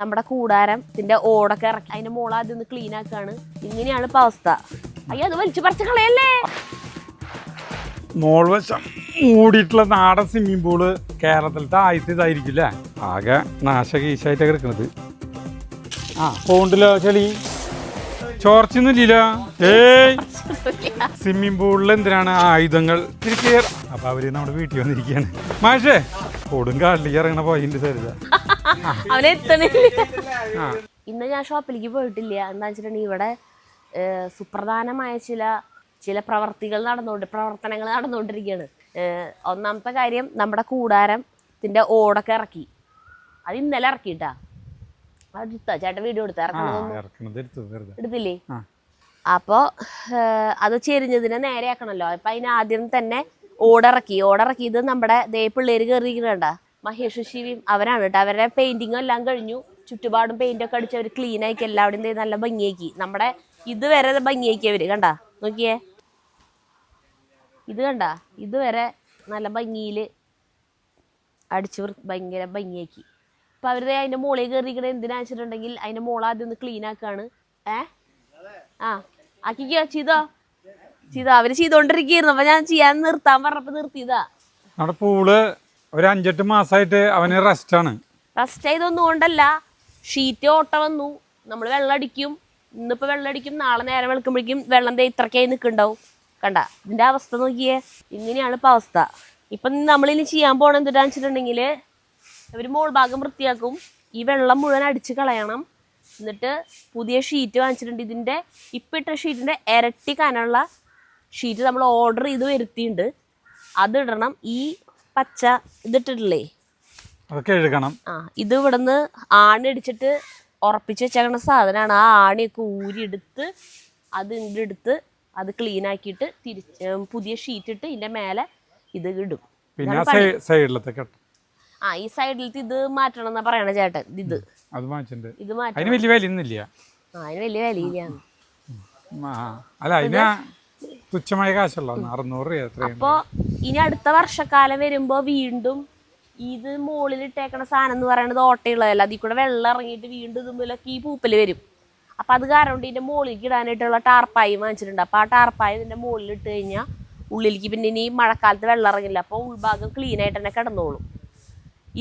നമ്മുടെ കൂടാരത്തിന്റെ ഓടൊക്കെ ഇറക്കി അതിന്റെ മോള് ആദ്യം ഒന്ന് ക്ലീൻ ആക്കാണ്. ഇങ്ങനെയാണ് ഇപ്പൊ അവസ്ഥ. അയ്യോ അത് വലിച്ചു പറിച്ച് കളയല്ലേ. മോൾ വശം മൂടിയിട്ടുള്ള നാടൻ സ്വിമ്മിംഗ് പൂള് കേരളത്തിലത്തെ ആദ്യത്തെ ഇതായിരിക്കും അല്ലേ. ആകെ നാശകീശായിട്ടൊക്കെ എടുക്കണത്. പോണ്ടല്ലോ ചെളി ചോർച്ചൊന്നുമില്ലല്ലോ. സ്വിമ്മിംഗ് പൂളിൽ എന്തിനാണ് ആയുധങ്ങൾ തിരികെ. അപ്പൊ അവര് നമ്മുടെ വീട്ടിൽ വന്നിരിക്കുകയാണ്. മാഷേ കൊടും കാട്ടിലേക്ക് ഇറങ്ങണ പോയിന്റ് തരുക. ഇന്ന് ഞാൻ ഷോപ്പിലേക്ക് പോയിട്ടില്ല. എന്താ വെച്ചിട്ടുണ്ടെങ്കിൽ ഇവിടെ സുപ്രധാനമായ ചില പ്രവർത്തനങ്ങൾ നടന്നുകൊണ്ടിരിക്കുകയാണ്. ഒന്നാമത്തെ കാര്യം, നമ്മുടെ കൂടാരത്തിന്റെ ഓടൊക്കെ ഇറക്കി. അത് ഇന്നലെ ഇറക്കിട്ടാ. അത് ചേട്ടൻ വീഡിയോ എടുത്തില്ലേ? അപ്പോ അത് ചെരിഞ്ഞതിനെ നേരെയാക്കണല്ലോ. അപ്പൊ അതിന് ആദ്യം തന്നെ ഓടിറക്കി. ഇത് നമ്മുടെ പിള്ളേര് കയറിയിരിക്കണ മഹേഷ് ശിവിയും അവരാണ് കേട്ടോ. അവരുടെ പെയിന്റിങ്ങും എല്ലാം കഴിഞ്ഞു. ചുറ്റുപാടും പെയിന്റൊക്കെ അടിച്ച് അവർ ക്ലീൻ ആക്കി എല്ലാവിടെയും നല്ല ഭംഗിയാക്കി. നമ്മുടെ ഇതുവരെ ഭംഗിയാക്കി അവര്. കണ്ടാ നോക്കിയേ, ഇത് കണ്ട, ഇതുവരെ നല്ല ഭംഗിയില് അടിച്ചു ഭയങ്കര ഭംഗിയാക്കി. അപ്പൊ അവര് അതിന്റെ മോളിൽ കയറിയിരിക്കണ എന്തിനാ വെച്ചിട്ടുണ്ടെങ്കിൽ അതിന്റെ മോള് ആദ്യം ഒന്ന് ക്ലീൻ ആക്കാണ്. ആക്കിക്കോ, ചെയ്തോ അവര് ചെയ്തോണ്ടിരിക്കുന്നു. അപ്പൊ ഞാൻ ചെയ്യാൻ നിർത്താൻ പറഞ്ഞപ്പോ നിർത്തിയതാ. നമ്മുടെ പൂള് ഒരു 5-8 മാസമായിട്ട് അവന് റെസ്റ്റ് ആയതൊന്നും കൊണ്ടല്ല. ഷീറ്റ് ഓട്ട വന്നു. നമ്മൾ വെള്ളം അടിക്കും. ഇന്നിപ്പോ വെള്ളം അടിക്കും, നാളെ നേരം വെളുക്കുമ്പോഴേക്കും വെള്ളം ഇത്രക്കായി നിൽക്കുന്നുണ്ടാവും. കണ്ട ഇതിന്റെ അവസ്ഥ നോക്കിയേ. ഇങ്ങനെയാണ് ഇപ്പൊ അവസ്ഥ. ഇപ്പൊ നമ്മളിനി ചെയ്യാൻ പോകണം എന്താണെന്ന് വെച്ചിട്ടുണ്ടെങ്കില് ഒരു മോൾ ഭാഗം വൃത്തിയാക്കും. ഈ വെള്ളം മുഴുവൻ അടിച്ച് കളയണം. എന്നിട്ട് പുതിയ ഷീറ്റ് വാങ്ങിച്ചിട്ടുണ്ട്. ഇതിന്റെ ഇപ്പം ഇട്ട ഷീറ്റിന്റെ ഇരട്ടി കനമുള്ള ഷീറ്റ് നമ്മൾ ഓർഡർ ചെയ്ത് വരുത്തിയിട്ടുണ്ട്. അത് ഇടണം. ഈ പച്ച ഇതിട്ടിട്ടില്ലേ, ഇത് ഇവിടുന്ന് ആണി അടിച്ചിട്ട് ഉറപ്പിച്ച് വെച്ചേക്കണ സാധനമാണ്. ആ ആണിയൊക്കെ ഊരിയെടുത്ത് അത് ഇങ്ങെടുത്ത് അത് ക്ലീൻ ആക്കിയിട്ട് പുതിയ ഷീറ്റ് ഇട്ട് ഇതിന്റെ മേലെ ഇത് ഇടും. ഈ സൈഡിലത്തെ ഇത് മാറ്റണം എന്നാ പറയണ ചേട്ടൻ. ഇത് മാറ്റണം. അതിന് വലിയ വിലയില്ല. തുച്ഛമായ കാശുള്ള 600 രൂപ. അപ്പൊ ഇനി അടുത്ത വർഷക്കാലം വരുമ്പോ വീണ്ടും ഇത് മുകളിൽ ഇട്ടേക്കണ സാധനം എന്ന് പറയുന്നത് ഓട്ടയുള്ളതല്ല. അതിൽ കൂടെ വെള്ളം ഇറങ്ങിയിട്ട് വീണ്ടും ഇതുമ്പോലൊക്കെ ഈ പൂപ്പല് വരും. അപ്പൊ അത് കാരണം കൊണ്ട് ഇതിന്റെ മുകളിലേക്ക് ഇടാനായിട്ടുള്ള ടാർപ്പായി വാങ്ങിച്ചിട്ടുണ്ട്. അപ്പൊ ആ ടാർപ്പായി ഇതിന്റെ മുകളിൽ ഇട്ട് കഴിഞ്ഞാൽ ഉള്ളിലേക്ക് പിന്നെ ഇനി മഴക്കാലത്ത് വെള്ളം ഇറങ്ങില്ല. അപ്പൊ ഉൾഭാഗം ക്ലീൻ ആയിട്ട് തന്നെ കിടന്നോളും.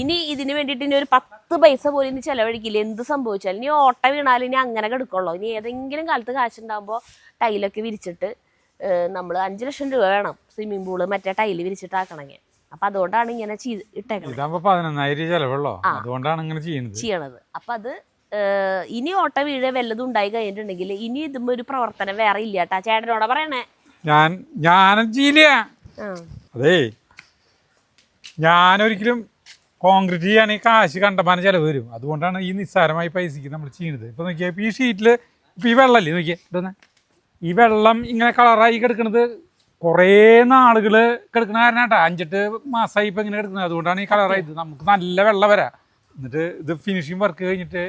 ഇനി ഇതിന് വേണ്ടിയിട്ട് ഇനി ഒരു 10 പൈസ പോലും ഇനി ചെലവഴിക്കില്ല. എന്ത് സംഭവിച്ചാലും ഇനി ഓട്ട വീണാലും ഇനി അങ്ങനെ കിടക്കുള്ളൂ. ഇനി ഏതെങ്കിലും കാലത്ത് കാശുണ്ടാകുമ്പോൾ ടൈലൊക്കെ വിരിച്ചിട്ട് നമ്മൾ 5 ലക്ഷം രൂപ വേണം സ്വിമ്മിംഗ് പൂള് മറ്റേ ടൈല് വിരിച്ചിട്ടാക്കണമെങ്കിൽ. അപ്പൊ അതുകൊണ്ടാണ് ഇങ്ങനെ ചെയ്യണത്. അപ്പൊ അത് ഇനി ഓട്ട വീഴ വല്ലതും ഉണ്ടായി കഴിഞ്ഞിട്ടുണ്ടെങ്കിൽ ഇനി ഇതും ഒരു പ്രവർത്തനം വേറെ ഇല്ല കേട്ടാ. ചേട്ടനോടാ പറയണേ. അതെ, ഞാനൊരിക്കലും കോൺക്രീറ്റ് ചെയ്യാണെങ്കിൽ കാശ് കണ്ടമാനം ചെലവ് വരും. അതുകൊണ്ടാണ് ഈ നിസ്സാരമായ പൈസക്ക് നമ്മൾ ചെയ്യുന്നത്. ഇപ്പൊ നോക്കിയാൽ ഇപ്പൊ ഈ ഷീറ്റില് ഇപ്പൊ ഈ വെള്ളമല്ലേ നോക്കിയേ, ഈ വെള്ളം ഇങ്ങനെ കളറായി കിടക്കുന്നത് കുറേ നാളുകള് കിടക്കണ കാരണം കേട്ടാ. 5-8 മാസമായി ഇപ്പൊ ഇങ്ങനെ കിടക്കുന്നത്. അതുകൊണ്ടാണ് ഈ കളറായത്. നമുക്ക് നല്ല വെള്ളം വരാം. എന്നിട്ട് ഇത് ഫിനിഷിങ് വർക്ക് കഴിഞ്ഞിട്ട്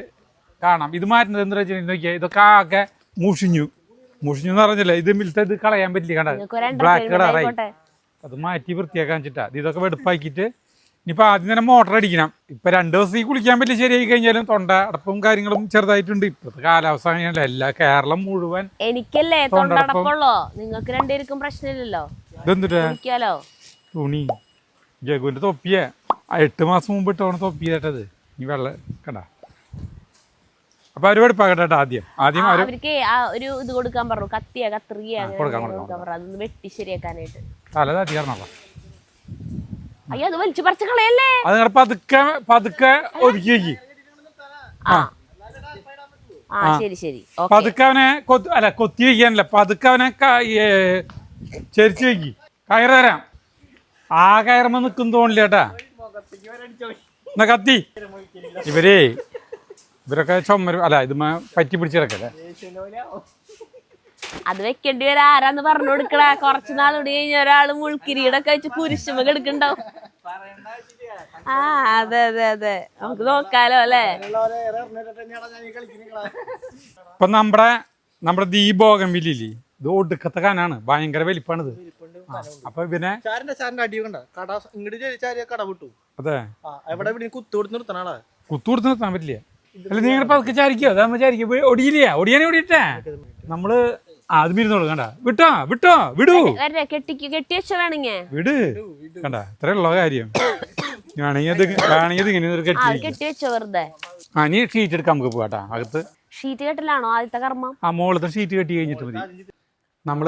കാണാം. ഇത് മാറ്റുന്നത് എന്താ വെച്ചാൽ നോക്കിയാൽ ഇതൊക്കെ ആകെ മുഷിഞ്ഞു എന്ന് പറഞ്ഞില്ല. ഇത് മിലത്തെ ഇത് കളയാൻ പറ്റില്ല. കണ്ട ബ്ലാക്ക് കളറായി. അത് മാറ്റി വൃത്തിയാക്കാൻ വെച്ചിട്ടാ. ഇതൊക്കെ വെടുപ്പാക്കിയിട്ട് ഇനിയിപ്പോൾ ആദ്യം തന്നെ മോട്ടർ അടിക്കണം. ഇപ്പം 2 ദിവസം ഈ കുളിക്കാൻ പറ്റില്ല. ശരിയായി കഴിഞ്ഞാലും തൊണ്ട അടപ്പും കാര്യങ്ങളും ചെറുതായിട്ടുണ്ട്. ഇപ്പോഴത്തെ കാലാവസ്ഥ അങ്ങനെയല്ല. എല്ലാ കേരളം മുഴുവൻ എനിക്കല്ലേ തൊണ്ടടപ്പുള്ളോ? നിങ്ങൾക്ക് രണ്ടുപേർക്കും പ്രശ്നമില്ലല്ലോ. ഇതെന്തിട്ടാ തുണി ജഗുവിന്റെ തൊപ്പിയെ 8 മാസം മുമ്പ് ഇട്ടോണ തൊപ്പി കേട്ടത്. ഈ വെള്ളം കണ്ട. അപ്പൊ അവര് വെടുപ്പാക്കട്ടെ. ആദ്യം അവർക്ക് ഒരു ഇത് കൊടുക്കാൻ പറഞ്ഞു. കത്തിയ കത്രിക അതൊന്ന് വെട്ടി ശരിയാക്കാനായിട്ട്. തല തട്ടി കറണല്ലോ. അയ്യോ അത് വലിച്ചു പറിച്ച് കളയല്ലേ. അത് പതുക്കെ ഒതുക്കി വെക്കി. ശരി പതുക്കെ അവനെ കൊത്തി വെക്കാനല്ല, പതുക്കെ അവനെ ചെരിച്ച് വെക്കി. കയറ് തരാം. ആ കയറുമ്പോ നിൽക്കും തോന്നില്ല കേട്ടാ. എന്നാ കത്തി. ഇവരൊക്കെ ഇത് പറ്റി പിടിച്ച് കിടക്കല്ലേ. അത് വെക്കേണ്ടി വരാ. ആരാന്ന് പറഞ്ഞു കൊടുക്കണ. കുറച്ചു നാൾ കൂടി കഴിഞ്ഞ ഒരാള് മുൾക്കിരീടൊക്കെ വെച്ച് കുരിശുമ എടുക്കണ്ടാവും. അതെ നമുക്ക് നോക്കാലോ അല്ലേ. ഇപ്പൊ നമ്മുടെ ദീപോഗംവില്ലേ, ഇത് ഒടുക്കത്തെ കാനാണ്. ഭയങ്കര വലിപ്പാണിത്. അപ്പൊ പിന്നെ അതെ കുത്തു കൊടുത്ത് നിർത്താൻ പറ്റില്ല. അല്ല നിങ്ങൾ പതുക്കെ ചാരിക്കോ അതാകുമ്പോ ചാരിക്കോ ഒടിയില്ല ഒടിയാനെ ഒടിയിട്ടേ നമ്മള് അത് മിരുന്നോളൂ കണ്ട വിട്ടോ വിട്ടോ വിടൂ കെട്ടി വെച്ച വേണമെങ്കിൽ വിട് കണ്ട ഇത്രയുള്ള കാര്യം വേണമെങ്കിൽ ഇങ്ങനെ കെട്ടി വെച്ചോ വെറുതെ. ആ നീ ഷീറ്റ് എടുക്കാൻ നമുക്ക് പോവാട്ടാ അകത്ത്. ഷീറ്റ് കെട്ടലാണോ ആദ്യത്തെ കർമ്മം? ആ മുകളിലത്തെ ഷീറ്റ് കെട്ടി കഴിഞ്ഞിട്ട് മതി. നമ്മൾ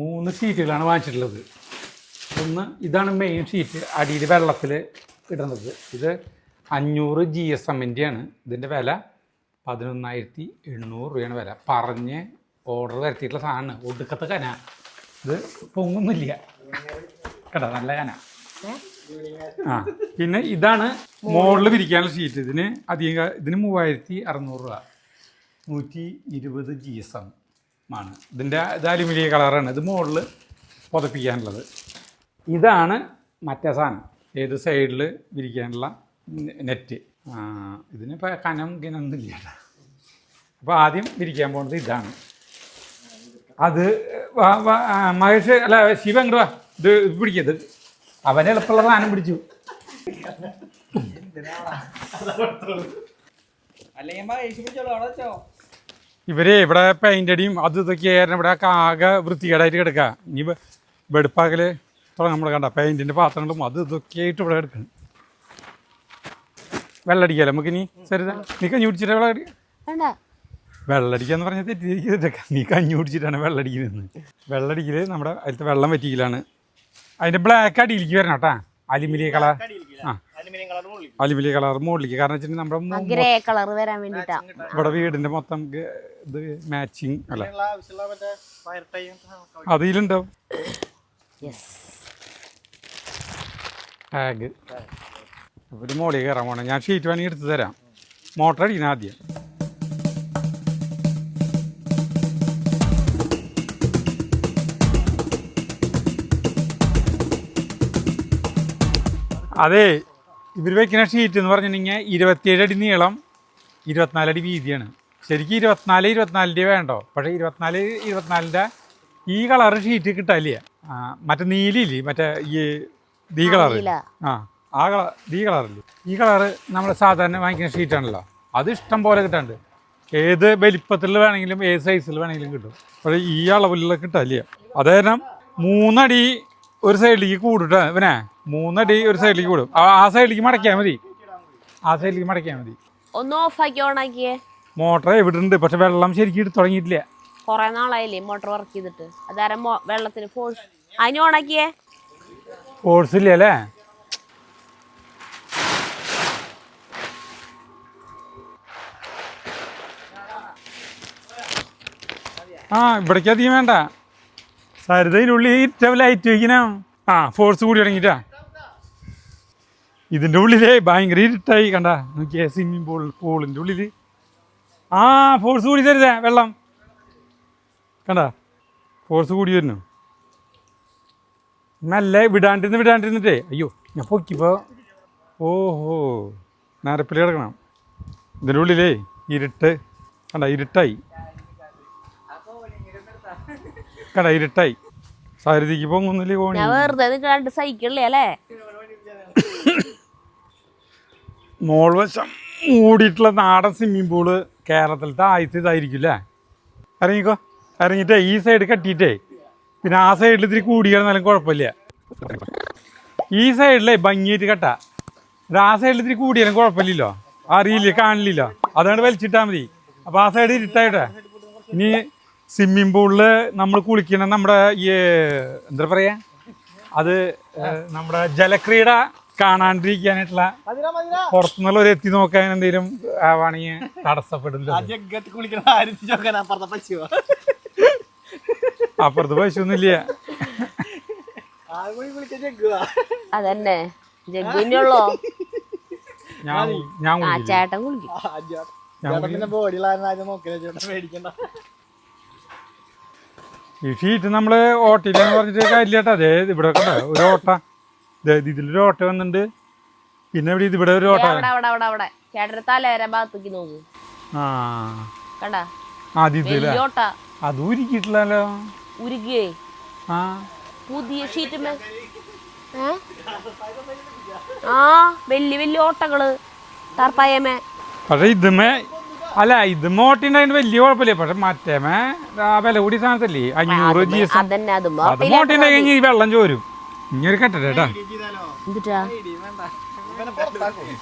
3 ഷീറ്റുകളാണ് വാങ്ങിച്ചിട്ടുള്ളത്. ഒന്ന് ഇതാണ് മെയിൻ ഷീറ്റ്, അടിയിൽ വെള്ളത്തിൽ ഇടുന്നത്. ഇത് 500 GSM-ൻ്റെ ആണ്. ഇതിൻ്റെ വില 11,800 രൂപയാണ് വില. പറഞ്ഞ് ഓർഡർ വരുത്തിയിട്ടുള്ള സാധനമാണ്. ഒടുക്കത്തെ കന, ഇത് പൊങ്ങുന്നില്ല കേട്ടോ, നല്ല കന. ആ പിന്നെ ഇതാണ് മുകളിൽ വിരിക്കാനുള്ള ഷീറ്റ്. ഇതിന് 3,600 രൂപ, 120 GSM ആണ്. ഇതിൻ്റെ ഇത് അലുമിനിയം കളറാണ്. ഇത് മുകളിൽ പുതപ്പിക്കാനുള്ളത്. ഇതാണ് മറ്റേ സാധനം, ഏത് സൈഡിൽ വിരിക്കാനുള്ള നെറ്റ്. ഇതിനിപ്പോൾ കനമൊന്നുമില്ല. അപ്പോൾ ആദ്യം വിരിക്കാൻ പോകുന്നത് ഇതാണ്. അത് മഹേഷ് അല്ല ശിവ അങ്ങോട്ട് വാ, ഇത് പിടിക്കത്. അവനെ എളുപ്പമുള്ള സാധനം പിടിച്ചു. ഇവരെ ഇവിടെ പെയിൻ്റ് അടിയും അത് ഇതൊക്കെ ആയിരുന്നു. ഇവിടെ ആകെ വൃത്തികേടായിട്ട് കിടക്കുക. ഇനി വെടുപ്പാക്കൽ തുടങ്ങാൻ നമ്മൾ കണ്ട പെയിൻറ്റിൻ്റെ പാത്രങ്ങളും അത് ഇതൊക്കെ ആയിട്ട് ഇവിടെ കിടക്കണം. വെള്ളടിക്കാമല്ലോ നമുക്ക്. ഇനി സരിത നീ കഞ്ഞി കുടിച്ചിട്ട് വെള്ളടിക്കാന്ന് പറഞ്ഞാൽ തെറ്റിയിരിക്കുന്നതൊക്കെ. നീ കഞ്ഞി കുടിച്ചിട്ടാണ് വെള്ളടിക്കുന്നത്. വെള്ളടിക്കൽ നമ്മുടെ അതിലത്തെ വെള്ളം വറ്റിക്കലാണ്. അതിൻ്റെ ബ്ലാക്ക് അടിയിലേക്ക് വരണം കേട്ടാ, അലുമിനിയം കളർ. ആ അലുമിനിയം കളർ മുകളിലേക്ക്. കാരണം വെച്ചിട്ടുണ്ടെങ്കിൽ നമ്മുടെ ഗ്രേ കളർ വരാൻ വേണ്ടിട്ടാ. ഇവിടെ വീടിൻ്റെ മൊത്തം ഇത് മാച്ചിങ് അല്ല, അതിലുണ്ടാവും ടാഗ്. ഒരു മോളിൽ കയറാൻ പോകണം. ഞാൻ ഷീറ്റ് വേണമെങ്കിൽ എടുത്ത് തരാം. മോട്ടർ അടിക്കണം ആദ്യം. അതെ, ഇവർ വെക്കുന്ന ഷീറ്റ് എന്ന് പറഞ്ഞിട്ടുണ്ടെങ്കിൽ 27 അടി നീളം, 24 അടി വീതിയാണ്. ശരിക്കും 24 വേണ്ടോ, പക്ഷേ 24 ഈ കളറ് ഷീറ്റ് കിട്ടാനില്ല. മറ്റേ നീലില്ലേ, മറ്റേ ഈ കളറ്. ആ കളർ ഈ കളറില്ലേ, ഈ കളറ് നമ്മൾ സാധാരണ വാങ്ങിക്കുന്ന ഷീറ്റാണല്ലോ, അത് ഇഷ്ടം പോലെ കിട്ടാണ്ട്. ഏത് വലിപ്പത്തിൽ വേണമെങ്കിലും ഏത് സൈസിൽ വേണമെങ്കിലും കിട്ടും. പക്ഷേ ഈ അളവിലുള്ള കിട്ടാനില്ല. അത് കാരണം 3 അടി ഒരു സൈഡിലേക്ക് കൂടും. ഇവനെ 3 അടി ഒരു സൈഡിലേക്ക് കൂടും. ആ സൈഡിലേക്ക് മടക്കിയാൽ മതി, ആ സൈഡിലേക്ക് മടക്കിയാൽ മതി. ഒന്ന് ഓഫാക്കി ഓണാക്കിയേ. മോട്ടർ എവിടെ ഉണ്ട്, പക്ഷെ വെള്ളം ശരിക്കും എടുത്ത് തുടങ്ങിയിട്ടില്ല. കുറെ നാളായില്ലേ മോട്ടർ വർക്ക് ചെയ്തിട്ട്. അതാരം വെള്ളത്തിന് ഫോഴ്സ്. അതിന് ഓണാക്കിയേ. ഫോഴ്സ് ഇല്ല അല്ലേ? ആ ഇവിടേക്ക് അധികം വേണ്ട. സരിതയിലുള്ളിൽ ഇറ്റ ലൈറ്റ് വയ്ക്കണം. ആ ഫോഴ്സ് കൂടി തുടങ്ങിയിട്ടാ. ഇതിൻ്റെ ഉള്ളിലേ ഭയങ്കര ഇരുട്ടായി കണ്ട. നോക്കിയേ സ്വിമ്മിങ് പൂളിൻ്റെ ഉള്ളിൽ ആ ഫോഴ്സ് കൂടി തരുതേ വെള്ളം കണ്ട, ഫോഴ്സ് കൂടി വരുന്നു. നല്ല വിടാണ്ടിരുന്നിട്ടേ അയ്യോ ഞാൻ പൊക്കിപ്പോൾ ഓഹോ നരപ്പിൽ കിടക്കണം. ഇതിൻ്റെ ഉള്ളിലേ ഇരുട്ട് കണ്ട, ഇരുട്ടായി കണ്ട, ഇരുട്ടായി. സാരഥിക്ക് പൊങ്ങുന്നില്ലേ കോണി. വെറുതെ സൈക്കിളിലേ അല്ലേ മോൾ വശം മൂടിയിട്ടുള്ള നാടൻ സ്വിമ്മിങ് പൂള് കേരളത്തിലത്തെ ആദ്യത്തെ ഇതായിരിക്കും അല്ലേ. ഇറങ്ങിക്കോ, ഇറങ്ങിയിട്ടേ ഈ സൈഡ് കെട്ടിയിട്ടേ പിന്നെ ആ സൈഡിൽ ഇത്തിരി കൂടി കിടന്നാലും കുഴപ്പമില്ല. ഈ സൈഡിലേ ഭംഗിയായിട്ട് കെട്ടാ, ആ സൈഡിൽ ഇത്തിരി കൂടിയാലും കുഴപ്പമില്ലല്ലോ, അറിയില്ല കാണില്ലല്ലോ, അതുകൊണ്ട് വലിച്ചിട്ടാൽ മതി. അപ്പോൾ ആ സൈഡ് ഇരുട്ടായിട്ടെ. ഇനി സ്വിമ്മിങ് പൂളിൽ നമ്മൾ കുളിക്കണം, നമ്മുടെ ഈ എന്താ പറയുക, അത് നമ്മുടെ ജലക്രീഡ കാണാണ്ടിരിക്കാനായിട്ടുള്ള പുറത്തുനിന്നുള്ള ഒരു എത്തി നോക്കാൻ എന്തെങ്കിലും ആവാണെങ്കിൽ തടസ്സപ്പെടില്ല. അപ്പുറത്ത് പശുവൊന്നുമില്ല. അതന്നെ ജഗ്ഗിനുള്ളോ. ഞാൻ ചേട്ടൻ കുളിക്കും. ഈ ഷീറ്റ് നമ്മള് ഓട്ടയിലെന്ന് പറഞ്ഞിട്ട് കാര്യമില്ല കേട്ടോ. അതെ ഇവിടെ കണ്ട ഒരു ഓട്ട, ഇതിലൊരു ഓട്ട വന്നിട്ടുണ്ട്. പിന്നെ ഇവിടെ ഒരു ഓട്ട. ചേട്ടന്റെ തലവരെ ഭാഗത്തേക്ക് നോക്കൂ. അത് ഉരുക്കിട്ടില്ലല്ലോ. ഉരുകേ പുതിയ ഷീറ്റ്. ആ വലിയ വലിയ ഓട്ടകള് ടർപ്പായമേ. പക്ഷെ ഇതുമേ അല്ല ഇതുമേ ഓട്ടിണ്ടായിട്ട് വലിയ കുഴപ്പമില്ല. പക്ഷെ മറ്റേമേ ആ വില കൂടിയ സാധനത്തല്ലേ 500 GSM. അത് മോട്ടിണ്ടായി കഴിഞ്ഞാൽ ഈ വെള്ളം ചോരും. ഇങ്ങനെ കെട്ടട്ടെ കേട്ടാ.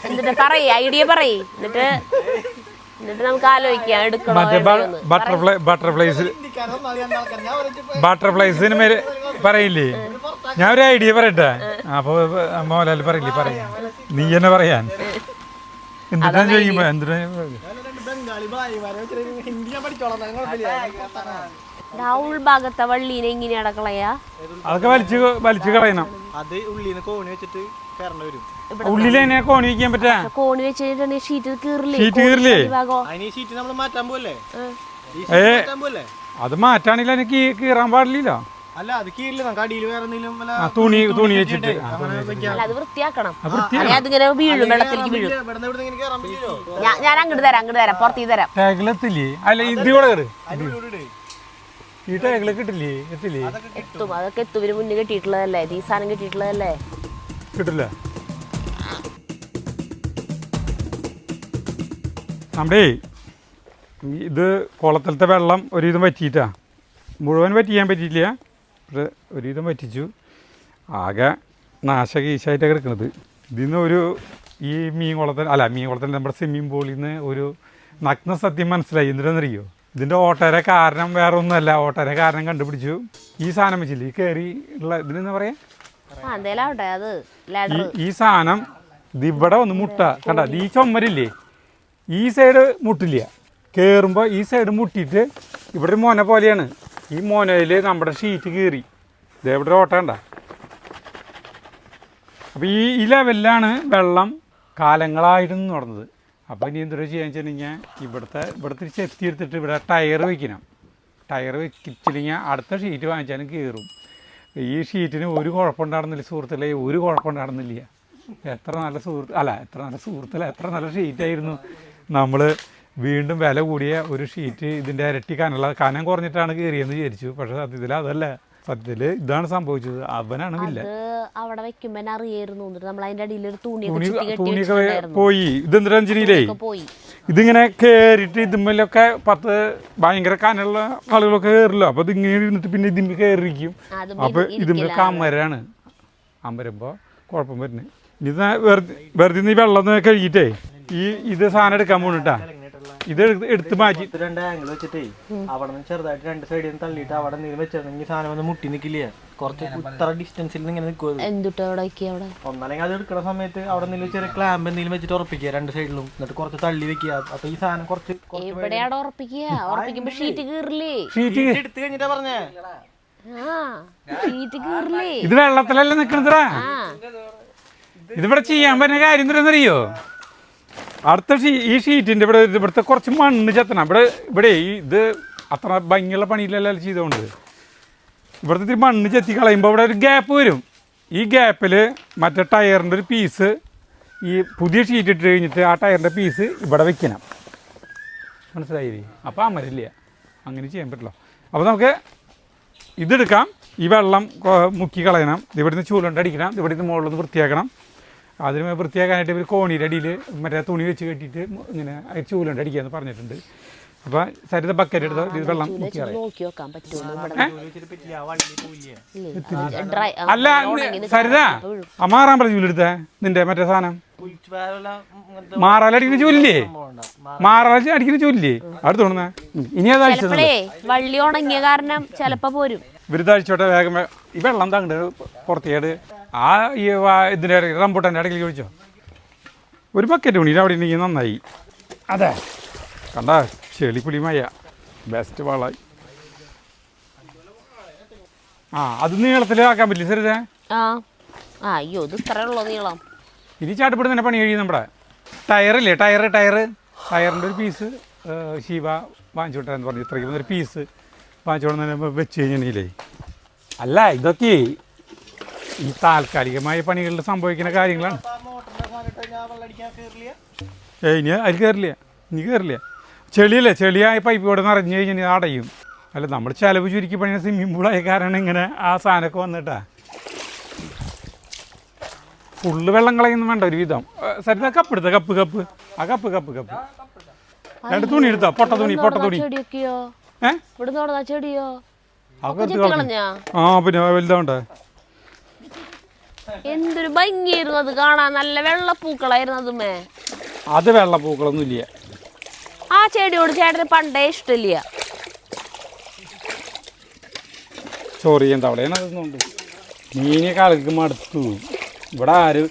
എന്നിട്ട് പറയ്, ഐഡിയ പറയ്. എന്നിട്ട് നമുക്ക് ആലോചിക്കാം എടുക്കണോ. ബട്ടർഫ്ലൈസിന് മേലെ പറയില്ലേ? ഞാൻ ഒരു ഐഡിയ പറയട്ടെ. അപ്പൊ മോഹൻലാൽ പറയില്ലേ? പറയാ നീ തന്നെ പറയാൻ എന്തിനാ ചോദിക്കുമ്പോ എന്തിനാ ഭാഗത്തെ വള്ളീനെ എങ്ങനെയാണ് കളയാ? അതൊക്കെ വലിച്ചു കളയണം. അത് ഉള്ളിന്ന് കോണി വെച്ചിട്ട് കയറേണ്ടി വരും. ഉള്ളിൽ തന്നെ കോണി വെക്കാൻ പറ്റാ? കോണി വെച്ചിട്ട് ഷീറ്റ് കീറില്ലേ? അതിന് ഷീറ്റ് നമ്മൾ മാറ്റാൻ പോലെ അത് മാറ്റാണെങ്കിൽ എനിക്ക് കീറാൻ പാടില്ല. അല്ല അത് കീഴില്ല, നമുക്ക് അടിയിൽ വേറെ തുണി വെച്ചിട്ട് അത് വൃത്തിയാക്കണം. അതിങ്ങനെ വീഴും, വെള്ളത്തിലേക്ക് വീഴും. ഞാൻ അങ്ങോട്ട് തരാം, പുറത്തേക്ക് തരാം. ടാഗിലെത്തില്ലേ? അല്ല ഇത് കൂടെ കയറ്. ഈ ടാഗില് കിട്ടില്ലേ? എത്തില്ലേ? എത്തും, അതൊക്കെ എത്തും. ഇവര് മുന്നേ കെട്ടിയിട്ടുള്ളതല്ലേ, ഈ സാധനം കെട്ടിയിട്ടുള്ളതല്ലേ. കിട്ടില്ല. നമ്മുടെ ഇത് കുളത്തിലത്തെ വെള്ളം ഒരുവിധം വറ്റിയിട്ടാ. മുഴുവൻ വറ്റിക്കാൻ പറ്റിയില്ല, പക്ഷെ ഒരുവിധം വറ്റിച്ചു. ആകെ നാശകീശായിട്ടാണ് കിടക്കുന്നത്. ഇതിൽ നിന്ന് ഒരു ഈ മീൻ കുളത്തിൽ നമ്മുടെ സ്വിമ്മിംഗ് പൂളിൽ നിന്ന് ഒരു നഗ്ന സത്യം മനസ്സിലായി. എന്തിനാണെന്നറിയോ? ഇതിൻ്റെ ഓട്ടര കാരണം വേറെ ഒന്നുമല്ല. ഓട്ടര കാരണം കണ്ടുപിടിച്ചു. ഈ സാധനം വെച്ചില്ലേ, ഈ കയറി ഉള്ള ഇതിനെന്താ പറയാ, ഈ സാധനം ഇതിവിടെ വന്ന് മുട്ട കണ്ട. ഈ ചുമരില്ലേ, ഈ സൈഡ് മുട്ടില്ല. കയറുമ്പോൾ ഈ സൈഡ് മുട്ടിയിട്ട് ഇവിടെ ഒരു മോന പോലെയാണ്. ഈ മോനയിൽ നമ്മുടെ ഷീറ്റ് കീറി ഇതേവിടെ ഓട്ട കണ്ട. അപ്പോൾ ഈ ലെവലിലാണ് വെള്ളം കാലങ്ങളായിട്ട് നടന്നത്. അപ്പോൾ ഇനി എന്തൊരു ചെയ്യാന്ന് വെച്ചിട്ടുണ്ടെങ്കിൽ ഇവിടുത്തെ ചെത്തി എടുത്തിട്ട് ഇവിടെ ടയർ വയ്ക്കണം. ടയർ വെച്ചില്ലെങ്കിൽ അടുത്ത ഷീറ്റ് വാങ്ങിച്ചാലും കീറും. ഈ ഷീറ്റിന് ഒരു കുഴപ്പമുണ്ടായിരുന്നില്ല സുഹൃത്തുക്കളെ, ഒരു കുഴപ്പമുണ്ടായിരുന്നില്ല. എത്ര നല്ല സുഹൃത്തുക്കളെ, എത്ര നല്ല ഷീറ്റായിരുന്നു. നമ്മൾ വീണ്ടും വില കൂടിയ ഒരു ഷീറ്റ് ഇതിൻ്റെ ഇരട്ടി കനം കുറഞ്ഞിട്ടാണ് കയറിയെന്ന് വിചാരിച്ചു. പക്ഷെ സത്യത്തിൽ അതല്ല. സത്യത്തിൽ ഇതാണ് സംഭവിച്ചത്. അവനാണ് വില്ല. അവിടെ വെക്കുമ്പോ അറിയായിരുന്നു നമ്മൾ അതിന്റെ അടിയിൽ ഒരു തുണിയൊക്കെ പോയി. ഇതെന്തിനാ ഇതിങ്ങനെ കയറിയിട്ട് ഇതുമ്മലൊക്കെ ഭയങ്കര കനുള്ള ആളുകളൊക്കെ കയറില്ല. അപ്പൊ ഇതിങ്ങനെ ഇരുന്നിട്ട് പിന്നെ ഇതിമ്മ കയറിയിരിക്കും. അപ്പൊ ഇതിമ്മ അമരാണ്. അമരുമ്പോ കുഴപ്പം വരുന്നത്. ഇത് വെറുതെ നീ വെള്ളം കഴുകിയിട്ടേ ഇത് സാധനം എടുക്കാൻ പോണിട്ടാ. ഇത് എടുത്ത് മാറ്റി രണ്ട് ആംഗിൾ വെച്ചിട്ടേ അവിടെ നിന്ന് ചെറുതായിട്ട് രണ്ട് സൈഡിൽ നിന്ന് തള്ളിയിട്ട് അവിടെ നിന്ന് വെച്ചിരുന്നെങ്കിൽ സാധനം വന്ന് മുട്ടി നിൽക്കില്ല. കുറച്ച് ഇത്ര ഡിസ്റ്റൻസിൽ ഇങ്ങനെ നിൽക്കുക. ഒന്നല്ലെങ്കിൽ അത് എടുക്കുന്ന സമയത്ത് അവിടെ നിന്ന് ചെറിയ ക്ലാമ്പ് എന്തെങ്കിലും വെച്ചിട്ട് ഉറപ്പിക്കുക രണ്ട് സൈഡിലും. എന്നിട്ട് കുറച്ച് തള്ളി വെക്കുക. അപ്പൊ ഈ സാധനം കുറച്ച് എടുത്ത് കഴിഞ്ഞിട്ടാ പറഞ്ഞേ. ഇത് വെള്ളത്തിലല്ലേ നിക്കണതാ. ഇതിവിടെ ചെയ്യാൻ പറ്റുന്ന കാര്യം എന്താണെന്നറിയോ? അടുത്ത ഈ ഷീറ്റിൻ്റെ ഇവിടുത്തെ കുറച്ച് മണ്ണ് ചെത്തണം. ഇവിടെ ഇത് അത്ര ഭംഗിയുള്ള പണിയിലല്ല ചെയ്തുകൊണ്ട് ഇവിടുത്തെ ഇത്തിരി മണ്ണ് ചെത്തി കളയുമ്പോൾ ഇവിടെ ഒരു ഗ്യാപ്പ് വരും. ഈ ഗ്യാപ്പിൽ മറ്റേ ടയറിൻ്റെ ഒരു പീസ് ഈ പുതിയ ഷീറ്റ് ഇട്ട് കഴിഞ്ഞിട്ട് ആ ടയറിൻ്റെ പീസ് ഇവിടെ വെക്കണം. മനസ്സിലായില്ലേ? അപ്പോൾ അമരില്ല. അങ്ങനെ ചെയ്യാൻ പറ്റില്ല. അപ്പോൾ നമുക്ക് ഇതെടുക്കാം. ഈ വെള്ളം മുക്കി കളയണം. ഇവിടുന്ന് ചൂലുകൊണ്ട് അടിക്കണം. ഇവിടുന്ന് മുകളിലൊന്ന് വൃത്തിയാക്കണം. അതിന് വൃത്തിയാക്കാനായിട്ട് ഒരു കോണിയുടെ അടിയിൽ മറ്റേ തുണി വെച്ച് കെട്ടിയിട്ട് ഇങ്ങനെ ചൂലുണ്ട് അടിക്കാന്ന് പറഞ്ഞിട്ടുണ്ട്. അപ്പോൾ സരിത ബക്കറ്റ് എടുത്ത് ഇത് വെള്ളം മുക്കി അല്ല സരിത മാറാൻ പറഞ്ഞ ചൂലെടുത്തേ നിന്റെ മറ്റേ സാധനം മാറാലടിക്കുന്ന ചൂലില്ലേ? മാറാല അടിക്കുന്ന ചൂലില്ലേ? അടുത്ത് തോന്നുന്നേ. ഇനി വള്ളി ഉണങ്ങിയ കാരണം ചിലപ്പോ പോരും. ബിരുദാഴ്ചോട്ടെ വേഗം ഈ വെള്ളം താണ്ട് പുറത്തേട് ആ ഈ ഇതിൻ്റെ റംബൂട്ടാൻ്റെ ഇടയ്ക്ക് ഒഴിച്ചോ. ഒരു ബക്കറ്റ് ഉണി അവിടെ ഉണ്ടെങ്കിൽ നന്നായി. അതെ കണ്ട ചെളിപ്പുളിമയ ബെസ്റ്റ് വളമായി. അത് നീളത്തിലാക്കാൻ പറ്റില്ല സരിതേ? അയ്യോ ഇത് ഇത്ര ഉള്ളോ നീളം? ഇനി ചാട്ടപ്പെട്ട് തന്നെ പണി കഴിയും. നമ്മുടെ ടയറില്ലേ, ടയറിൻ്റെ ഒരു പീസ് ശിവ വാങ്ങിച്ചോട്ടെന്ന് പറഞ്ഞു. ഇത്രയ്ക്ക് ഒരു പീസ് വാങ്ങിച്ചോട്ടെ വെച്ച് കഴിഞ്ഞില്ലേ. അല്ല ഇതൊക്കെ ഈ താൽക്കാലികമായ പണികളിൽ സംഭവിക്കുന്ന കാര്യങ്ങളാണ്. ഇനി അതിൽ കയറില്ല. ചെളിയല്ലേ, ചെളിയായ പൈപ്പ് കൂടെ നിറഞ്ഞു കഴിഞ്ഞാൽ അടയും. അല്ല നമ്മൾ ചിലവ് ചുരുക്കി പണിയുന്ന സ്വിമ്മിംഗ് പൂളായ കാരണം ഇങ്ങനെ ആ സാധനമൊക്കെ വന്നിട്ടാ. ഫുള്ള് വെള്ളം കളയൊന്നും വേണ്ട ഒരു വിധം. സരിത കപ്പ് എടുത്ത കപ്പ് കപ്പ് ആ കപ്പ് കപ്പ് കപ്പ് രണ്ട് തുണി എടുത്താ പൊട്ട തുണി ചെടിയൊക്കെയോ ഏഹ് ഇവിടെ ചെടിയോ ആ പിന്നെ വലുതാവണ്ടേ. എന്തൊരു ഭംഗിയായിരുന്നു അത് കാണാൻ, നല്ല വെള്ളപ്പൂക്കളായിരുന്നു അതുമേ. അത് വെള്ളപ്പൂക്കളൊന്നും ഇല്ല. ആ ചെടിയോട് ചേട്ടന് പണ്ടേ ഇഷ്ടമില്ല. ചൊറിയൻ തവളയാണ് അതൊന്നുണ്ട്. മീനെ കളിക്ക് മടുത്തു. ഇവിടെ ആരും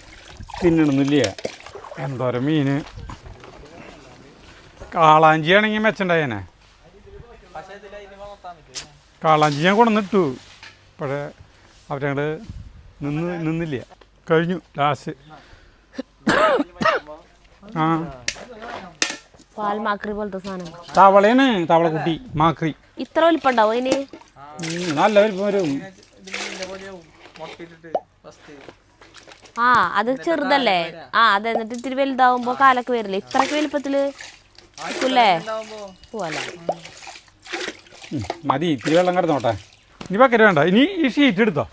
തിന്നണമെന്നില്ല. എന്തോരം മീന്. കാളാഞ്ചി ആണെങ്കിൽ മെച്ചണ്ടായേനെ. കാളാഞ്ചി ഞാൻ കൊണ്ടുവന്നിട്ടു. പക്ഷേ അവരങ്ങോട്ട് നിന്നില്ല. കഴിഞ്ഞു ലാസ്റ്റ്. ആ പാൽമാക്രി പോലത്തെ സാധനം. തവളയാണ് തവളക്കുട്ടി മാക്രി. ഇത്ര വലിപ്പുണ്ടാവും അതിന്? നല്ല വലിപ്പം വരും. ആ അത് ചെറുതല്ലേ? ആ അത് എന്നിട്ട് ഇത്തിരി വലുതാവുമ്പോ കാലൊക്കെ വരില്ലേ? ഇത്രക്ക് വലിപ്പത്തില് ല്ലേ? പോവല്ലേ? മതി, ഇത്തിരി വെള്ളം കിടന്നോട്ടെ. ഇനി ബക്കറ്റ് വേണ്ട. ഇനി ഈ ഷീറ്റ് എടുത്തോ.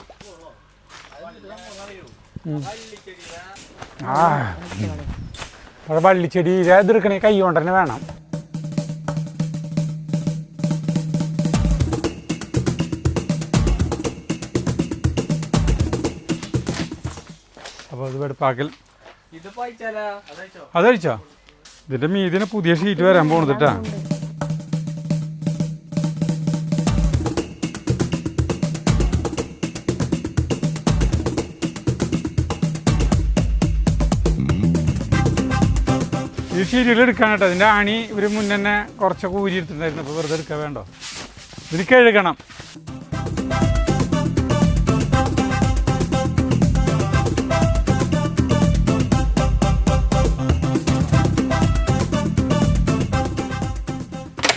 ആ അവിടെ വള്ളിച്ചെടി എതിർക്കണേ കൈ കൊണ്ട് തന്നെ വേണം. അപ്പോൾ അത് വെടുപ്പാക്കൽ അതഴിച്ചോ? ഇതിന്റെ മീതിന് പുതിയ ഷീറ്റ് വരാൻ പോണതിട്ടാ. ഈ ഷീറ്റുകൾ എടുക്കാൻ കേട്ടോ. അതിൻ്റെ ആണി ഇവർ മുന്നേ കുറച്ചൊക്കെ ഊരി എടുത്തിട്ടുണ്ടായിരുന്നു. അപ്പോൾ വെറുതെ എടുക്കാൻ വേണ്ടോ, ഇതിന് കഴുകണം.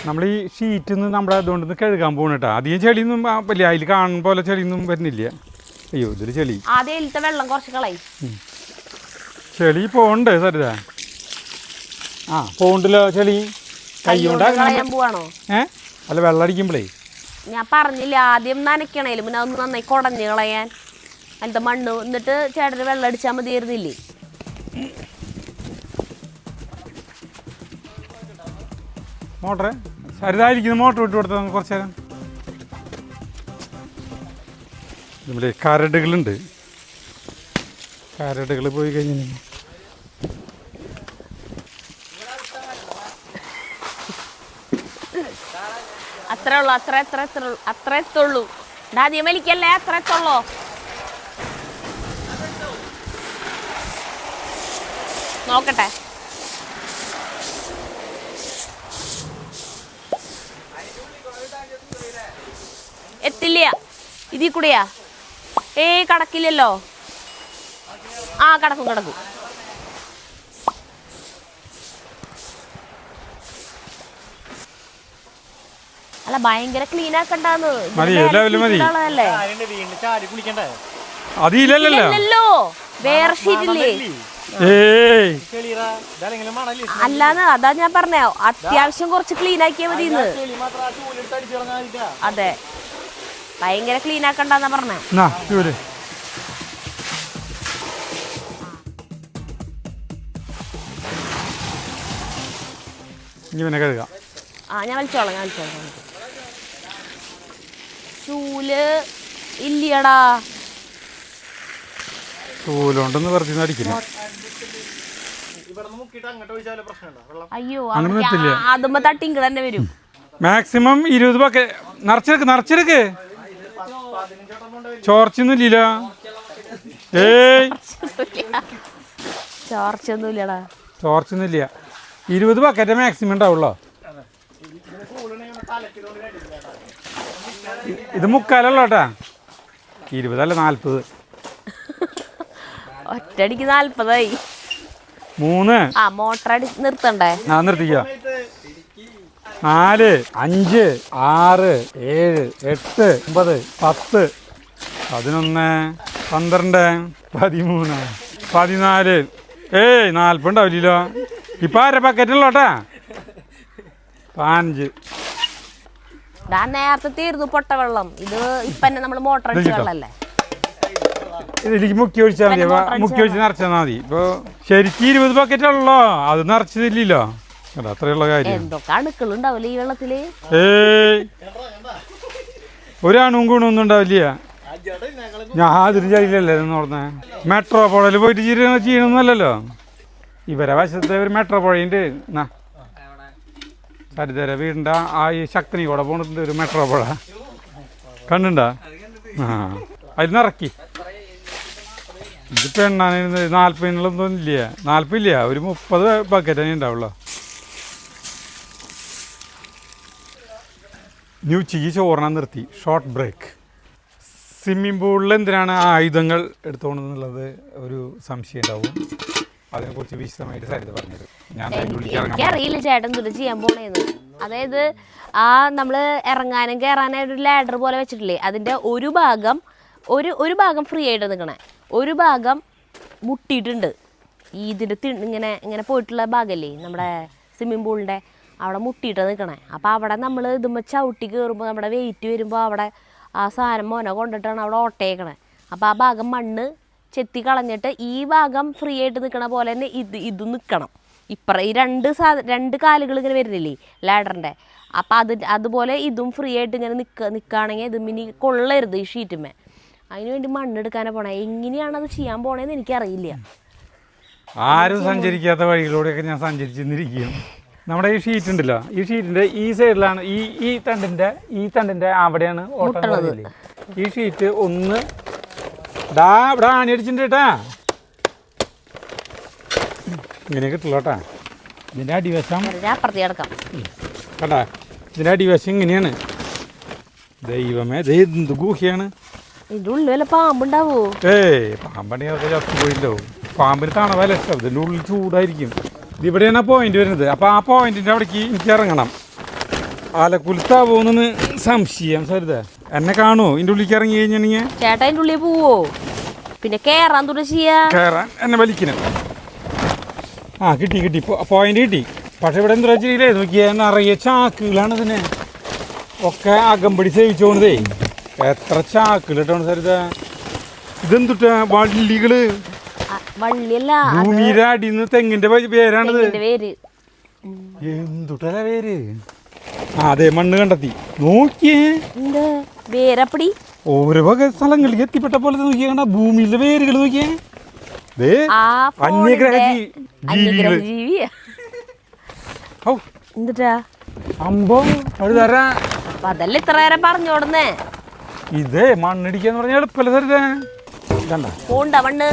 നമ്മൾ ഈ ഷീറ്റിൽ നിന്ന് നമ്മുടെ അതുകൊണ്ട് നിന്ന് കഴുകാൻ പോകണം കേട്ടോ. അധികം ചെളിയൊന്നും വലിയ അതിൽ കാണുന്ന പോലെ ചെളിയൊന്നും വരുന്നില്ല. അയ്യോ ഇതിൽ ചെളി. ആദ്യം വെള്ളം കുറച്ച് കളയും. ചെളി പോണ്ട് സരിത. ആ പോണ്ടല്ലോ ചെളി. കൈ കൊണ്ട് പോവാണോ? അല്ല വെള്ളം അടിക്കുമ്പോഴേ ഞാൻ പറഞ്ഞില്ല ആദ്യം നനയ്ക്കണേലും പിന്നെ അതൊന്ന് നന്നായി കുടഞ്ഞ് കളയാൻ അതിലത്തെ മണ്ണ്. എന്നിട്ട് ചേട്ടന് വെള്ളം അടിച്ചാൽ മതിയായിരുന്നില്ലേ? മോട്ടറ് സരിതായിരിക്കുന്നു. മോട്ടർ വിട്ട് കൊടുത്താൽ കുറച്ച് നേരം. നമ്മുടെ കരടുകളുണ്ട്. കരടുകൾ പോയി കഴിഞ്ഞു. അത്രേ ഉള്ളൂ. അത്ര എത്തുള്ളൂ. ആദ്യം വലിക്കല്ലേ, അത്ര എത്തുള്ളൂ. നോക്കട്ടെ. എത്തില്ല. ഇതിൽ കൂടെയാ? കടക്കില്ലല്ലോ. ആ കടക്കും. അല്ല ഭയങ്കര ക്ലീൻ ആക്കണ്ടോ? അതില്ലല്ലോ വേറെ ഷീറ്റില്ലേ? അല്ലാന്ന് അതാ ഞാൻ പറഞ്ഞോ, അത്യാവശ്യം കുറച്ച് ക്ലീൻ ആക്കിയാ മതി. അതെ, ഭയങ്കര ക്ലീൻ ആക്കണ്ടെന്നാ പറഞ്ഞേ. ഞാൻ വലിച്ചോളാം. ചൂല് ഇല്ലടാ. ചൂലുണ്ടെന്ന് വെറുതെ അടിക്കുന്നു. അയ്യോ അതുമ്പോ തട്ടിങ്ക് തന്നെ വരും. മാക്സിമം 20 ബക്കറ്റ് നിറച്ചെടുക്ക്. ചോർച്ചൊന്നുമില്ലല്ലോ. ചോർച്ചൊന്നുമില്ല. 20 ബക്കറ്റ് മാക്സിമം ഉണ്ടാവുള്ളോ. ഇത് മുക്കാലല്ലോ കേട്ടാ. 20 അല്ല 40. ഒറ്റടിക്ക് 40ആയി. 3 മോട്ടർ അടി നിർത്തണ്ടേ? നിർത്തിക്കോ. 4 5 6 7 8 9 10 11 12 13 14 40 ഉണ്ടാവില്ലല്ലോ. ഇപ്പൊ 1/2 ബക്കറ്റുള്ളോട്ടാ. 15. നേരത്തെ തീർന്നു പൊട്ട വെള്ളം. ഇത് ഇപ്പൊ നമ്മള് മോട്ടർ അടിച്ച വെള്ളല്ലേ. ഇതിലേക്ക് മുക്കി ഒഴിച്ചാൽ മതി. മുക്കി ഒഴിച്ച് നിറച്ചാൽ മതി. ഇപ്പോൾ ശരിക്കും 20 ബക്കറ്റുള്ളോ, അത് നിറച്ചതില്ലല്ലോ. അത്രയുള്ള കാര്യം. എന്തൊക്കെ അണുക്കളുണ്ടാവില്ല ഈ വെള്ളത്തില്. ഒരണും ഗുണമൊന്നും ഉണ്ടാവില്ല. ഞാൻ അതിന് ചെയ്യില്ലല്ലേ എന്ന് പറഞ്ഞേ. മെട്രോ പുഴയിൽ പോയിട്ട് ചെയ്യണമെന്നല്ലല്ലോ. ഇവരെ വശത്തെ ഒരു മെട്രോ പുഴയുണ്ട്. എന്നാ സരിതര വീടിൻ്റെ ആ ഈ ശക്തിനി കൂടെ പോണിട്ടുണ്ട് ഒരു മെട്രോ പുഴ. കണ്ടുണ്ടാ? ആ അതിൽ നിറക്കി. ഇതിപ്പോൾ എണ്ണാനിരുന്നത് 40 ഇല്ല. 40 ഇല്ല, ഒരു 30 ബക്കറ്റ് തന്നെ ഉണ്ടാവുള്ളൂ. ഇനി ഉച്ചയ്ക്ക് ചോറിനാൻ നിർത്തി. Short break. സ്വിമ്മിംഗ് പൂളിൽ എന്തിനാണ് ആയുധങ്ങൾ എടുത്തോണെന്നുള്ളത് ഒരു സംശയം ഉണ്ടാവും. അതിനെക്കുറിച്ച് വിശദമായിട്ട് സരിത പറഞ്ഞത്. എനിക്കറിയില്ല ചേട്ടൻ തുല ചെയ്യാൻ പോണേന്ന്. അതായത് ആ നമ്മള് ഇറങ്ങാനും കയറാനായിട്ട് ഒരു ലാഡർ പോലെ വെച്ചിട്ടില്ലേ, അതിന്റെ ഒരു ഭാഗം ഫ്രീ ആയിട്ട് നിൽക്കണേ, ഒരു ഭാഗം മുട്ടിയിട്ടുണ്ട്. ഈ ഇതിന്റെ ഇങ്ങനെ പോയിട്ടുള്ള ഭാഗമല്ലേ നമ്മുടെ സ്വിമ്മിംഗ് പൂളിന്റെ അവിടെ മുട്ടിയിട്ട് നിൽക്കണേ. അപ്പോൾ അവിടെ നമ്മൾ ഇതുമ്പോൾ ചവിട്ടി കയറുമ്പോൾ നമ്മുടെ വെയിറ്റ് വരുമ്പോൾ അവിടെ ആ സാധനം മോനെ കൊണ്ടിട്ടാണ് അവിടെ ഓട്ടയേക്കണേ. അപ്പോൾ ആ ഭാഗം മണ്ണ് ചെത്തി കളഞ്ഞിട്ട് ഈ ഭാഗം ഫ്രീ ആയിട്ട് നിൽക്കണ പോലെ തന്നെ ഇത് നിൽക്കണം. ഈ രണ്ട് കാലുകൾ ഇങ്ങനെ വരുന്നില്ലേ ലാഡറിൻ്റെ, അപ്പം അതുപോലെ ഇതും ഫ്രീ ആയിട്ട് ഇങ്ങനെ നിൽക്കുകയാണെങ്കിൽ ഇത് മിനി കൊള്ളരുത് ഈ ഷീറ്റുമേ. അതിന് വേണ്ടി മണ്ണെടുക്കാനാണ് പോണേ. എങ്ങനെയാണത് ചെയ്യാൻ പോണേന്ന് എനിക്കറിയില്ല. ആരും സഞ്ചരിക്കാത്ത വഴികളിലൂടെയൊക്കെ ഞാൻ സഞ്ചരിച്ചിരിക്കുകയും. നമ്മുടെ ഈ ഷീറ്റ് ഉണ്ടല്ലോ, ഈ ഷീറ്റിൻ്റെ ഈ സൈഡിലാണ് ഈ തണ്ടിൻ്റെ അവിടെയാണ് ഓട്ടം. ഈ ഷീറ്റ് ഒന്ന് ഇവിടെ ആണിയടിച്ചിട്ടുണ്ട് കേട്ടാ. ഇങ്ങനെ കിട്ടില്ല കേട്ടാ. ഇതിൻ്റെ അടിവശം കേട്ടാ, ഇതിൻ്റെ അടിവശം ഇങ്ങനെയാണ്. ദൈവമേ, എന്ത് ഗുഹയാണ്. ഇതിൻ്റെ ഉള്ളിൽ വല്ല പാമ്പുണ്ടാവോ? പാമ്പണെങ്കിൽ അതൊക്കെ ചത്തു പോയിട്ടുണ്ടാവും. പാമ്പിന് തണവല്ല ഇഷ്ടം, ഇതിൻ്റെ ഉള്ളിൽ ചൂടായിരിക്കും. ഇതിവിടെയാണ് പോയിന്റ് വരുന്നത്. അപ്പോൾ ആ പോയിന്റിൻ്റെ അവിടേക്ക് എനിക്ക് ഇറങ്ങണം. ആലക്കുലത്താവോന്ന് സംശയം. സരിത എന്നെ കാണുമോ ഇതിൻ്റെ ഉള്ളിലേക്ക് ഇറങ്ങി കഴിഞ്ഞാണെങ്കിൽ? ചേട്ടാ അതിൻ്റെ ഉള്ളിൽ പോവോ? പിന്നെ കയറാൻ കയറാൻ എന്നെ വലിക്കണം. കിട്ടി പോയിന്റ് കിട്ടി. പക്ഷെ ഇവിടെ എന്താ വെച്ചില്ലേ, നോക്കിയാൽ നിറയെ ചാക്കുകളാണ്. ഇതിന് ഒക്കെ അകമ്പടി സേവിച്ചോണതേ. എത്ര ചാക്കുകൾ ഇട്ടാണ് സരിത. ഇതെന്തുട്ടാ വള്ളികള്? ഭൂമിയുടെ അടിന്ന് തെങ്ങിന്റെ പേരാണിത്. എന്തുട്ടല്ല പേര്? അതെ, മണ്ണ് കണ്ടെത്തി. നോക്കിയേ വേരപ്പടി ഓരോ വക സ്ഥലങ്ങളിലേക്ക് എത്തിപ്പെട്ട പോലെ നോക്കിയാ ഭൂമിയിലെ വേരുകൾ നോക്കിയേ. അതല്ല ഇത്ര നേരം പറഞ്ഞോടുന്നേ. ഇത് മണ്ണിടിക്കാന്ന് പറഞ്ഞാൽ എളുപ്പമല്ല സരിത. മണ്ണ്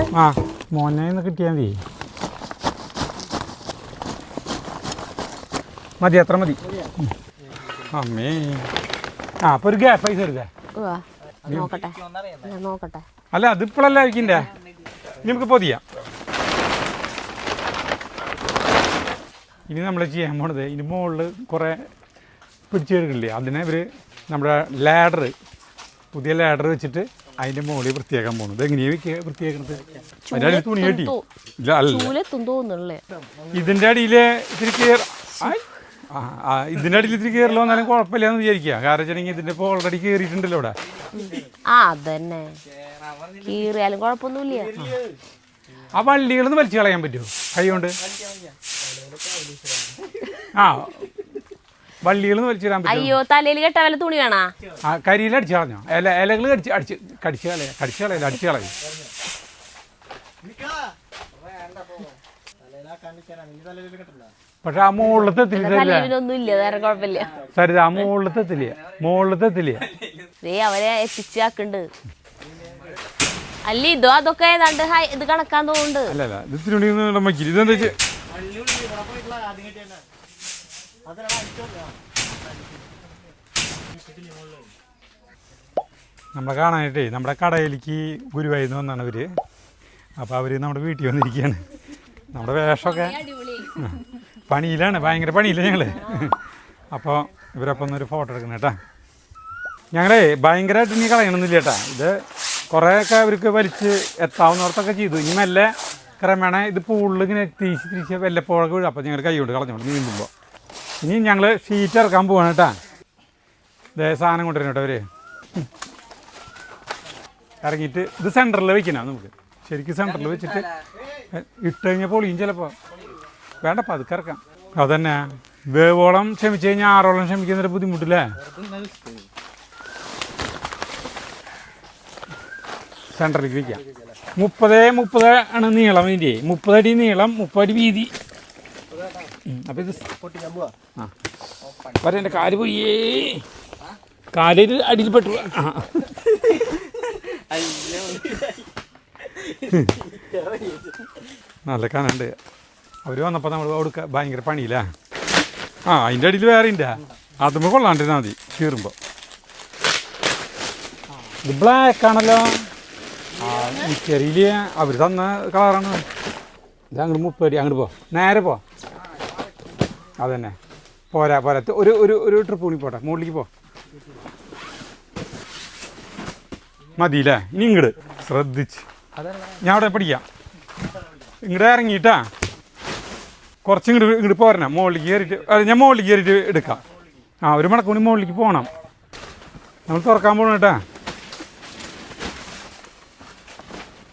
മോനെ കിട്ടിയാൽ മതി, അത്ര മതി. അമ്മേ, അപ്പൊ ഒരു ഗ്യാപ്പ് പൈസ എടുക്കാം. നോക്കട്ടെ. അല്ല, അതിപ്പോഴല്ല ആയിരിക്കിൻ്റെ. നമുക്ക് പൊതിയാം. ഇനി നമ്മൾ ചെയ്യാൻ പോണത്, ഇനി മുകളിൽ കുറേ പിടിച്ചെടുക്കില്ലേ, അതിനെ ഇവർ നമ്മുടെ പുതിയ ലാഡർ വെച്ചിട്ട് അതിൻ്റെ മുകളിൽ വൃത്തിയാക്കാൻ പോകുന്നത്. എങ്ങനെയാണ് വൃത്തിയാക്കുന്നത്? അതിൻ്റെ അടിയിൽ തുണി കെട്ടി ഇതിൻ്റെ അടിയിൽ ഇത്തിരി ഇതിൻ്റെ അടിയിൽ ഇത്തിരി കയറില്ല വന്നാലും കുഴപ്പമില്ല എന്ന് വിചാരിക്കുക. കാരണം വെച്ചിട്ടുണ്ടെങ്കിൽ ഇതിൻ്റെ ഇപ്പോൾ ഓൾറെഡി കയറിയിട്ടുണ്ടല്ലോ ഇവിടെ. അതന്നെ കീറിയാലും കുഴപ്പമൊന്നുമില്ല. ആ വള്ളികളൊന്ന് വലിച്ചു കളയാൻ പറ്റുമോ കൈ കൊണ്ട്? വള്ളികളൊന്ന് വലിച്ചിടാൻ പറ്റും. അയ്യോ, തലയിൽ കെട്ടാൻ വല്ല തുണി വേണോ? കരിയിൽ അടിച്ചു കളഞ്ഞോ? ഇലകൾ കടിച്ചു കളയും. പക്ഷെ ആ മുകളിലത്തെ സരിത, ആ മുകളിലത്തെ അവരെ എത്തിച്ചാക്കുണ്ട്. അല്ല ഇതോ അതൊക്കെ ഏതാണ്ട് ഇത് കണക്കാൻ തോന്നുന്നുണ്ട്. അല്ലല്ല, ഇത് തിരുവനന്തപുരം ഇതെന്താ വെച്ചാൽ നമ്മളെ കാണാനായിട്ടേ നമ്മുടെ കടയിലേക്ക് ഗുരുവായൂരിൽ വന്നാണ് ഇവർ. അപ്പോൾ അവർ നമ്മുടെ വീട്ടിൽ വന്നിരിക്കുകയാണ്. നമ്മുടെ വേഷമൊക്കെ പണിയിലാണ്, ഭയങ്കര പണിയില്ല ഞങ്ങൾ. അപ്പോൾ ഇവരൊപ്പം ഒന്നൊരു ഫോട്ടോ എടുക്കണം കേട്ടോ. ഞങ്ങളെ ഭയങ്കരമായിട്ട് ഇനി കളയണമെന്നില്ല കേട്ടോ. ഇത് കുറേയൊക്കെ അവർക്ക് വലിച്ച് എത്താവുന്നിടത്തൊക്കെ ചെയ്തു. ഇനി മെല്ലെ ക്രമേണ ഇത് പൂളിൽ ഇങ്ങനെ തിരിച്ച് വല്ലപ്പോഴൊക്കെ വീഴും. അപ്പോൾ ഞങ്ങൾ കൈ കൊണ്ട് കളഞ്ഞോണ്ട് നീന്തുമ്പോൾ. ഇനി ഞങ്ങൾ ഷീറ്റ് ഇറക്കാൻ പോവാണ് കേട്ടോ. സാധനം കൊണ്ടുവരണം കേട്ടോ അവർ. ഇറങ്ങിയിട്ട് ഇത് സെൻറ്ററിൽ വെക്കണം നമുക്ക്. ശരിക്കും സെൻറ്ററിൽ വെച്ചിട്ട് ഇട്ട് കഴിഞ്ഞാൽ പൊളിയും ചിലപ്പോൾ. വേണ്ട പതുക്കെ ഇറക്കാം. അതന്നെ വേവോളം ക്ഷമിച്ച് കഴിഞ്ഞാൽ 6ഓളം ക്ഷമിക്കുന്നൊരു ബുദ്ധിമുട്ടില്ലേ. സെൻറ്ററിലേക്ക് വയ്ക്കാം. 30 ആണ് നീളം. ഇതിൻ്റെ 30 അടി നീളം, 30 അടി വീതി. അപ്പം ഇത് ആ പറയാം. എൻ്റെ കാല് പോയേ, കാലിൽ അടിയിൽ പെട്ടു. നല്ല കനുണ്ട്. അവർ വന്നപ്പോൾ നമ്മൾ കൊടുക്കുക ഭയങ്കര പണിയില്ല. അതിൻ്റെ അടിയിൽ വേറെ ഉണ്ട്. അതുമ്പോൾ കൊള്ളാണ്ടിരുന്നാൽ മതി കീറുമ്പോൾ. ഇത് ബ്ലാക്ക് ആണല്ലോ. എനിക്കറിയില്ല, അവർ തന്ന കളറാണ്. ഇത് അങ്ങോട്ട് 30 അടി അങ്ങോട്ട് പോ, നേരെ പോ. അതന്നെ പോരാ പോരാ, ഒരു ട്രിപ്പ് കൂടി പോട്ടെ, മുകളിലേക്ക് പോ. മതിയില്ലേ? ഇനി ഇങ്ങോട്ട് ശ്രദ്ധിച്ച് ഞാൻ അവിടെ പിടിക്കാം. ഇങ്ങോട്ട് ഇറങ്ങിയിട്ടാ കുറച്ച് ഇങ്ങോട്ട് പോരണം. മുകളിലേക്ക് കയറിയിട്ട് ഞാൻ മുകളിലേക്ക് കയറിയിട്ട് എടുക്കാം. ഒരു മണക്കൂടി മുകളിലേക്ക് പോകണം. നമ്മൾ തുറക്കാൻ പോകണം കേട്ടാ.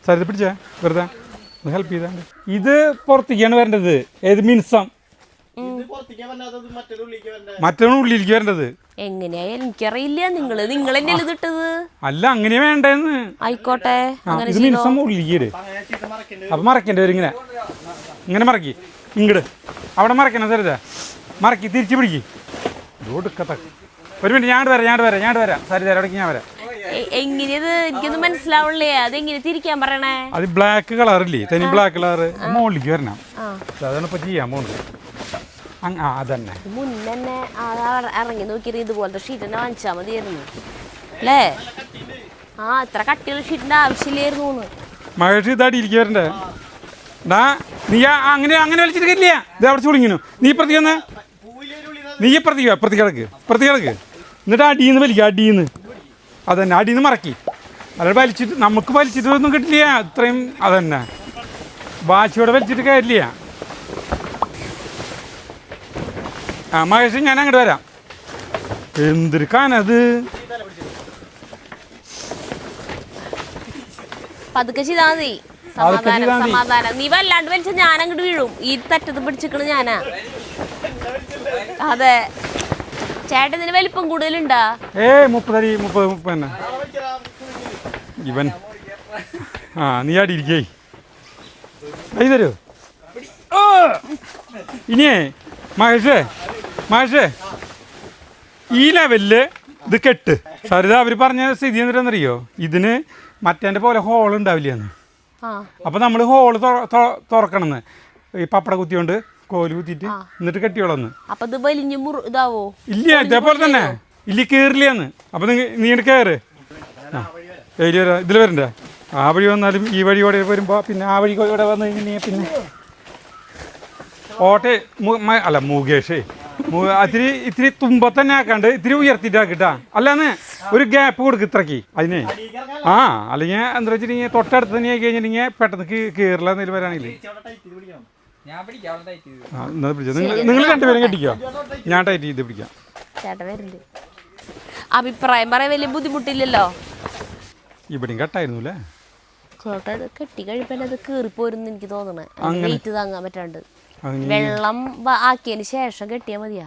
സരിത് പിടിച്ചേ വെറുതെ ഹെൽപ്പ് ചെയ്താണ്ട്. ഇത് പുറത്തേക്കാണ് വരേണ്ടത്. ഏത് മിനുസം മറ്റൊരു ഉള്ളിലേക്ക് വരേണ്ടത്. എങ്ങനെയാ എനിക്കറിയില്ല. നിങ്ങളെന്നെ ഇതിട്ടത് അല്ല, അങ്ങനെയാ വേണ്ടെന്ന്. ആയിക്കോട്ടെ. ഇത് മിനുസം ഉള്ളിലേക്ക്. അപ്പൊ മറക്കേണ്ടി വരും. ഇങ്ങനെ മറക്കി ഇങ്ങോട്ട് അവിടെ മറക്കണം. സരിത മറക്കി തിരിച്ചു പിടിക്ക്. കൊടുക്കത്ത ഒരു മിനിറ്റ്. ഞാൻ വരാം സരിത അവിടേക്ക് ഞാൻ വരാം. എങ്ങനെയത് എനിക്കൊന്നും മനസ്സിലാവണില്ലേ. അതെങ്ങനെ തിരിക്കാൻ പറയണേ? അത് ബ്ലാക്ക് കളറില്ലേ, തനി ബ്ലാക്ക് കളറ് മുകളിലേക്ക് വരണം. അതാണ് ഇപ്പൊ ചെയ്യാൻ പോകുന്നത്. അതന്നെ മുന്നേ ഇറങ്ങി നോക്കിയത് ഇതുപോലത്തെ ഷീറ്റ് തന്നെ വാങ്ങിച്ചാൽ മതിയായിരുന്നു അല്ലേ? ഇത്ര കട്ടിയുള്ള ഷീറ്റിന്റെ ആവശ്യമില്ലായിരുന്നു. മഹേഷ് ഇത് അടിയിലേക്ക് വരണ്ടേ? നീ അങ്ങനെ വലിച്ചിട്ട് കയറില്ല. ഇത് അവിടെ ചുളിങ്ങിനു. നീ പ്രതി വന്ന് നീ പ്രതി കിടക്ക്. എന്നിട്ട് അടിയിൽ നിന്ന് വലിക്കുക. അടിയിൽ അതന്നെ അടിയിൽ നിന്ന് മറക്കി. അല്ലാതെ വലിച്ചിട്ട് നമുക്ക് വലിച്ചിട്ടൊന്നും കിട്ടില്ല ഇത്രയും. അതന്നെ വാശിയോടെ വലിച്ചിട്ട് കയറില്ല. മഹേഷ് ഞാൻ അങ്ങോട്ട് വരാം. എന്തൊരു കാനത്. പതുക്കെ ചെയ്താ മതി. സമാധാനം. നീ വല്ലാണ്ട് വലിച്ച ഞാൻ അങ്ങോട്ട് വീഴും. ഈ തറ്റത്ത് പിടിച്ചിക്കണ് ഞാനാ. അതെ ചേട്ടൻ ഇതിന് വലിപ്പം കൂടുതലുണ്ടാ? 30 തന്നെ ഇവൻ. നീ അടിയിരിക്കേ തരൂ. ഇനിയേ മഹേഷേ ഈ ലെവലില് ഇത് കെട്ട്. സരിത അവർ പറഞ്ഞ സ്ഥിതി എന്തിനാന്നറിയോ? ഇതിന് മറ്റേൻ്റെ പോലെ ഹോൾ ഉണ്ടാവില്ലെന്ന്. അപ്പം നമ്മൾ ഹോള് തുറക്കണമെന്ന് ഈ പപ്പട കുത്തിയോണ്ട് കോല് കുത്തിയിട്ട് എന്നിട്ട് കെട്ടിയോളന്ന്. ഇല്ല ഇതേപോലെ തന്നെ ഇല്ല കയറില്ലെന്ന്. അപ്പം നീ കയറ്. ഇതിൽ വരണ്ടേ? ആ വഴി വന്നാലും ഈ വഴി കൂടെ വരുമ്പോൾ പിന്നെ ആ വഴി കൂടെ വന്നു കഴിഞ്ഞാൽ പിന്നെ അല്ല മുകേഷേ ഇത്തിരി തുമ്പത്തന്നെ ആക്കാണ്ട് ഇത്തിരി ഉയർത്തിയിട്ടാക്കിട്ടാ. അല്ലാന്ന് ഒരു ഗ്യാപ്പ് കൊടുക്കും ഇത്രക്ക് അതിന്. അല്ലെങ്കിൽ എന്താ വെച്ചിട്ടുണ്ടെങ്കിൽ തൊട്ടടുത്ത് തന്നെ ആയി കഴിഞ്ഞിട്ടുണ്ടെങ്കിൽ പെട്ടെന്ന് കയറില്ല എന്നതിൽ വരാണെങ്കിൽ. നിങ്ങൾ രണ്ടുപേരും കെട്ടിക്കോ, ഞാൻ ടൈറ്റ് ചെയ്ത് പിടിക്കാം. അഭിപ്രായം പറയാൻ വലിയ ബുദ്ധിമുട്ടില്ലല്ലോ. ഇവിടെയും കട്ടായിരുന്നു അല്ലേ? കെട്ടി കഴിയുമ്പോൾ അത് കീറിപ്പോരുന്ന് എനിക്ക് തോന്നണേ. വെയിറ്റ് താങ്ങാൻ പറ്റാണ്ട്. വെള്ളം ആക്കിയതിന് ശേഷം കെട്ടിയാൽ മതിയാ.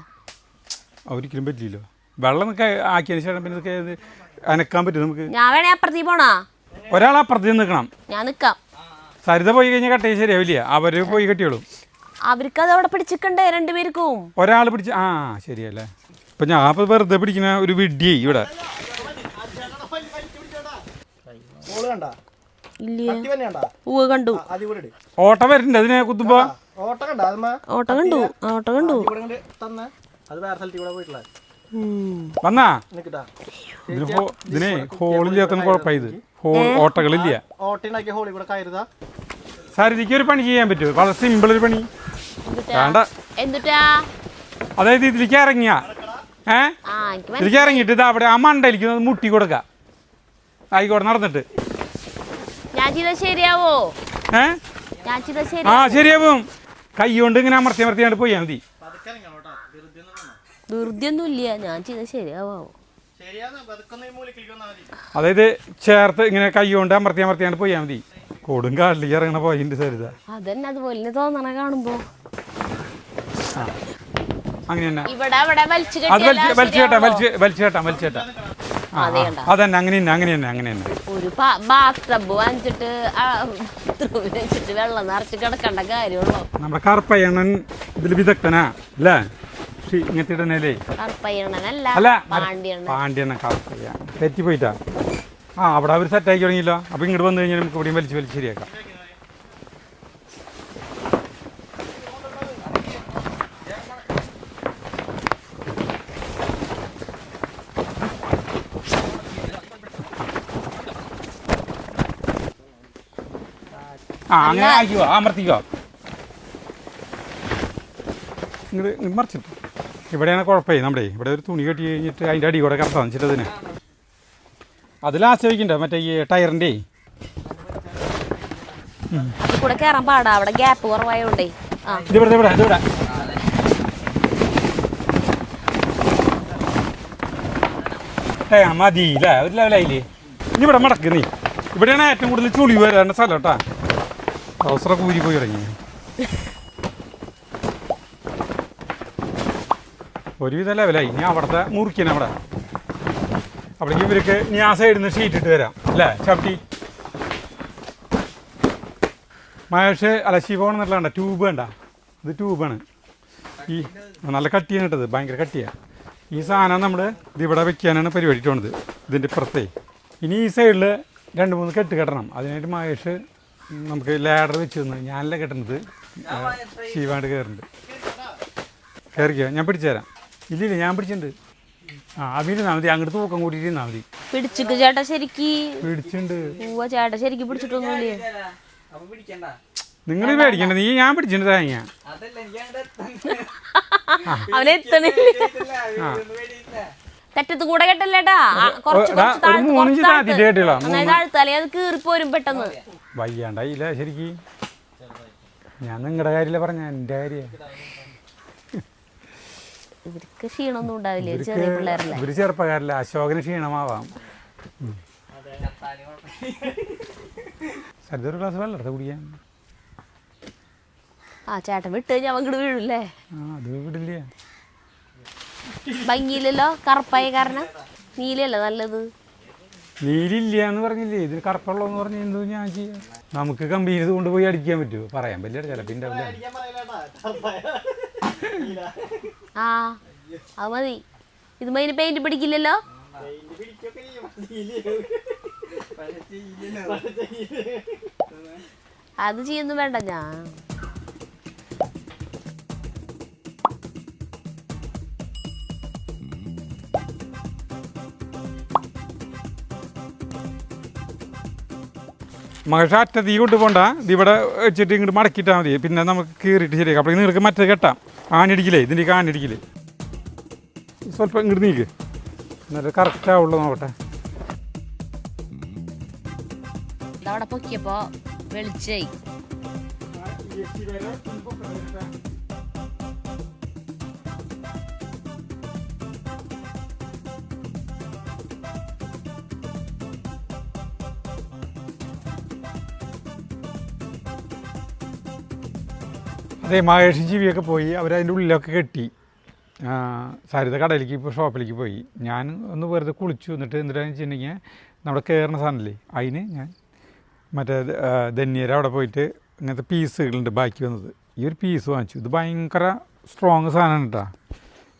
ഒരിക്കലും പറ്റില്ലല്ലോ. വെള്ളം ആക്കിയതിന് ശേഷം പിന്നെ ഇതൊക്കെ അനക്കാൻ പറ്റും നമുക്ക്. ഞാൻ വേണേ അപ്പുറത്തേക്ക് പോണാ? ഒരാൾ അപ്പുറത്തേക്ക് നിൽക്കണം. ഞാൻ നിക്കാം. സരിത പോയി കഴിഞ്ഞാൽ കെട്ടിയ ശരിയാവില്ല. അവര് പോയി കെട്ടിയോളും. അവർക്ക് അത് അവിടെ പിടിച്ചിക്കണ്ടേ രണ്ടുപേർക്കും? ഒരാൾ പിടിച്ച് ശരിയല്ലേ. ഇപ്പൊ ഞാൻ വെറുതെ പിടിക്കുന്ന ഒരു വിഡ്ഢി ഇവിടെ. കണ്ടു ഓട്ട വരുന്നുണ്ട് അതിനെ കുത്തുമ്പോ. ഓട്ട കണ്ടു. വന്നാ ഇതിനെ ഹോളില്ലാത്ത കുഴപ്പമായി. ഇത് ഓട്ടകളില്ല. സരിതിക്ക് ഒരു പണി ചെയ്യാൻ പറ്റുമോ? വളരെ സിമ്പിൾ ഒരു പണി. വേണ്ട അതായത് ഇതിലേക്ക് ഇറങ്ങിയ ഇതിലേക്ക് ഇറങ്ങിയിട്ട് ഇത് അവിടെ ആ മണ്ടയിലേക്ക് മുട്ടി കൊടുക്ക. ആയിക്കോട്ടെ നടന്നിട്ട് ശരിയാവോ? ശരിയാവും. കൈ കൊണ്ട് ഇങ്ങനെ അമർത്തിയാണ്ട് പോയാൽ മതി. ധൃതിയൊന്നുമില്ല. ഞാൻ ചെയ്ത ശരിയാവോ? അതായത് ചേർത്ത് ഇങ്ങനെ കൈ കൊണ്ട് അമർത്തിയാണ്ട് പോയാൽ മതി. കൊടും കാട്ടിലേക്ക് ഇറങ്ങണ പോയിന്റ് സരിത. അതന്നെ അതുപോലെ തോന്നണ കാണുമ്പോ. അങ്ങനെ തന്നെ ഇവിടെ അവിടെ അത് വലിച്ചു കേട്ടാ. അതന്നെ അങ്ങനെ തന്നെ. ഒരു ബാത്ത് ടബ് വാങ്ങിച്ചിട്ട് വെച്ചിട്ട് വെള്ളം നിറച്ച് കിടക്കേണ്ട കാര്യമുള്ളൂ. നമ്മുടെ കറുപ്പയ്യണ്ണൻ ഇതിൽ വിദഗ്ധനാ അല്ലേ? ഇങ്ങനത്തെ ഇടനല്ലേ? കറുപ്പയ്യണ്ണനല്ല, പാണ്ഡ്യണ്ണൻ കറുപ്പയ്യ തെറ്റിപ്പോയിട്ടാ. അവിടെ അവർ സെറ്റാക്കി തുടങ്ങിയില്ലോ. അപ്പൊ ഇങ്ങോട്ട് വന്നു കഴിഞ്ഞാൽ നമുക്ക് ഇവിടെയും വലിച്ച് ശരിയാക്കാം. അങ്ങനെ ആക്കിയോ, അമർത്തിക്കോ. ഇങ്ങോട്ട് മറിച്ചിട്ട് ഇവിടെയാണ് കുഴപ്പമായി. നമ്മുടെ ഇവിടെ ഒരു തുണി കെട്ടി കഴിഞ്ഞിട്ട് അതിൻ്റെ അടി കൂടെ കറക്റ്റ് വെച്ചിട്ട് അതിന് അത് ലാസ്റ്റ് വയ്ക്കണ്ട. മറ്റേ ഈ ടയറിൻ്റെ കൂടെ കയറാൻ പാടാ, അവിടെ ഗ്യാപ്പ് കുറവായോണ്ടേ. ഇതിവിടെ മതി ഇല്ലേ? ഒരു ലെവലായില്ലേ? ഇനി ഇവിടെ മടക്ക് നീ. ഇവിടെയാണ് ഏറ്റവും കൂടുതൽ ചുളി വരേണ്ട സ്ഥലം കേട്ടാ. അവസരം കൂരി പോയി ഇറങ്ങി. ഒരുവിധ ലെവലായി. ഇനി അവിടുത്തെ മുറിക്കണം. അവിടേക്ക് ഇവർക്ക് ഇനി ആ സൈഡിൽ നിന്ന് ഷീറ്റ് ഇട്ട് വരാം അല്ലേ? ചവിട്ടി മഹേഷ് അല്ല ശിവോൺ എന്നല്ല ട്യൂബ് വേണ്ട. ഇത് ട്യൂബാണ്. ഈ നല്ല കട്ടിയാണ് ഇട്ടത്, ഭയങ്കര കട്ടിയാണ്. ഈ സാധനം നമ്മൾ ഇതിവിടെ വെക്കാനാണ് പരിപാടി പോണത്. ഇതിൻ്റെ ഇപ്പുറത്തേ ഇനി ഈ സൈഡിൽ 2-3 കെട്ട് കെട്ടണം. അതിനായിട്ട് മഹേഷ് നമുക്ക് ലാഡർ വെച്ച് തന്നു. ഞാനല്ല കെട്ടുന്നത്, ശിവാണ്ട് കയറുന്നുണ്ട്. കയറിക്കോ, ഞാൻ പിടിച്ചു തരാം. ഇല്ലില്ല, ഞാൻ പിടിച്ചിട്ടുണ്ട്. അതിരുന്നാ മതി, അങ്ങോട്ട് തൂക്കം കൂട്ടിയിട്ട് ഇരുന്നാ മതി. പിടിച്ചിട്ട് ചേട്ടാ ശരിക്ക് പിടിച്ചിട്ടുണ്ട്. ചേട്ടാ ശരിക്ക് പിടിച്ചിട്ടൊന്നുമില്ലേ? നിങ്ങൾ പേടിക്കണ്ട, നീ ഞാൻ പിടിച്ചിട്ടുണ്ട്. തേങ്ങ തെറ്റത്ത് കൂടെ കെട്ടല്ലേട്ടാ, താഴ്ത്താലേ അത് കീറിപ്പോരും പെട്ടെന്ന്. വയ്യാണ്ടായില്ല ശരിക്ക്. ഞാൻ നിങ്ങളുടെ കാര്യമില്ല പറഞ്ഞ, എൻ്റെ കാര്യം. ഇവർക്ക് ക്ഷീണമൊന്നും ഉണ്ടാവില്ലേ? ചെറിയ പിള്ളേരല്ലേ? ഇവര് ചെറുപ്പക്കാരല്ല, അശോകന് ക്ഷീണമാവാം. ഒരു ഗ്ലാസ് വെള്ളം എടുത്ത് കുടിക്കാൻ. ചേട്ടൻ വിട്ട് കഴിഞ്ഞാൽ അങ്ങോട്ട് വീഴൂല്ലേ? അത് വിടില്ല. ഭംഗിയില്ലല്ലോ കറുപ്പായ കാരണം. നീലല്ലേ നല്ലത്? നീലില്ല എന്ന് പറഞ്ഞില്ലേ, ഇതിന് കറുപ്പുള്ളതെന്ന് പറഞ്ഞാൽ എന്തോ ഞാൻ ചെയ്യാം. നമുക്ക് കമ്പനി കൊണ്ടുപോയി അടിക്കാൻ പറ്റുമോ? പറയാൻ പറ്റില്ല, ചിലപ്പോൾ അത് മതി. ഇത് മൈന് പെയിന്റ് പിടിക്കില്ലല്ലോ. അത് ചെയ്യൊന്നും വേണ്ട. ഞാൻ മകേഷ് അറ്റ തീ കൊണ്ട് പോണ്ട. ഇത് ഇവിടെ വെച്ചിട്ട് ഇങ്ങോട്ട് മടക്കിയിട്ടാൽ മതി. പിന്നെ നമുക്ക് കീറിയിട്ട് ശരിയാക്കാം. അപ്പോൾ നിങ്ങൾക്ക് മറ്റേ കെട്ടാം. ആണിടിക്കില്ലേ, ഇതിൻ്റെ ആണിടിക്കില്ലേ. സ്വല്പം ഇങ്ങോട്ട് നീക്ക്, എന്നിട്ട് കറക്റ്റ് ആവുള്ളൂ. നോക്കട്ടെ. അവിടെ പൊക്കിയപ്പോ വെളിച്ചായി. അതെ, മഹേഷും ജീവിയൊക്കെ പോയി. അവരതിൻ്റെ ഉള്ളിലൊക്കെ കെട്ടി. സരിത കടയിലേക്ക് ഇപ്പോൾ ഷോപ്പിലേക്ക് പോയി. ഞാൻ ഒന്ന് വെറുതെ കുളിച്ചു. എന്താണെന്ന് വെച്ചിട്ടുണ്ടെങ്കിൽ നമ്മുടെ കയറുന്ന സാധനമല്ലേ, അതിന് ഞാൻ മറ്റേ ധന്യര അവിടെ പോയിട്ട് ഇങ്ങനത്തെ പീസുകളുണ്ട് ബാക്കി വന്നത്. ഈ ഒരു പീസ് വാങ്ങിച്ചു. ഇത് ഭയങ്കര സ്ട്രോങ് സാധനമാണ് കേട്ടോ.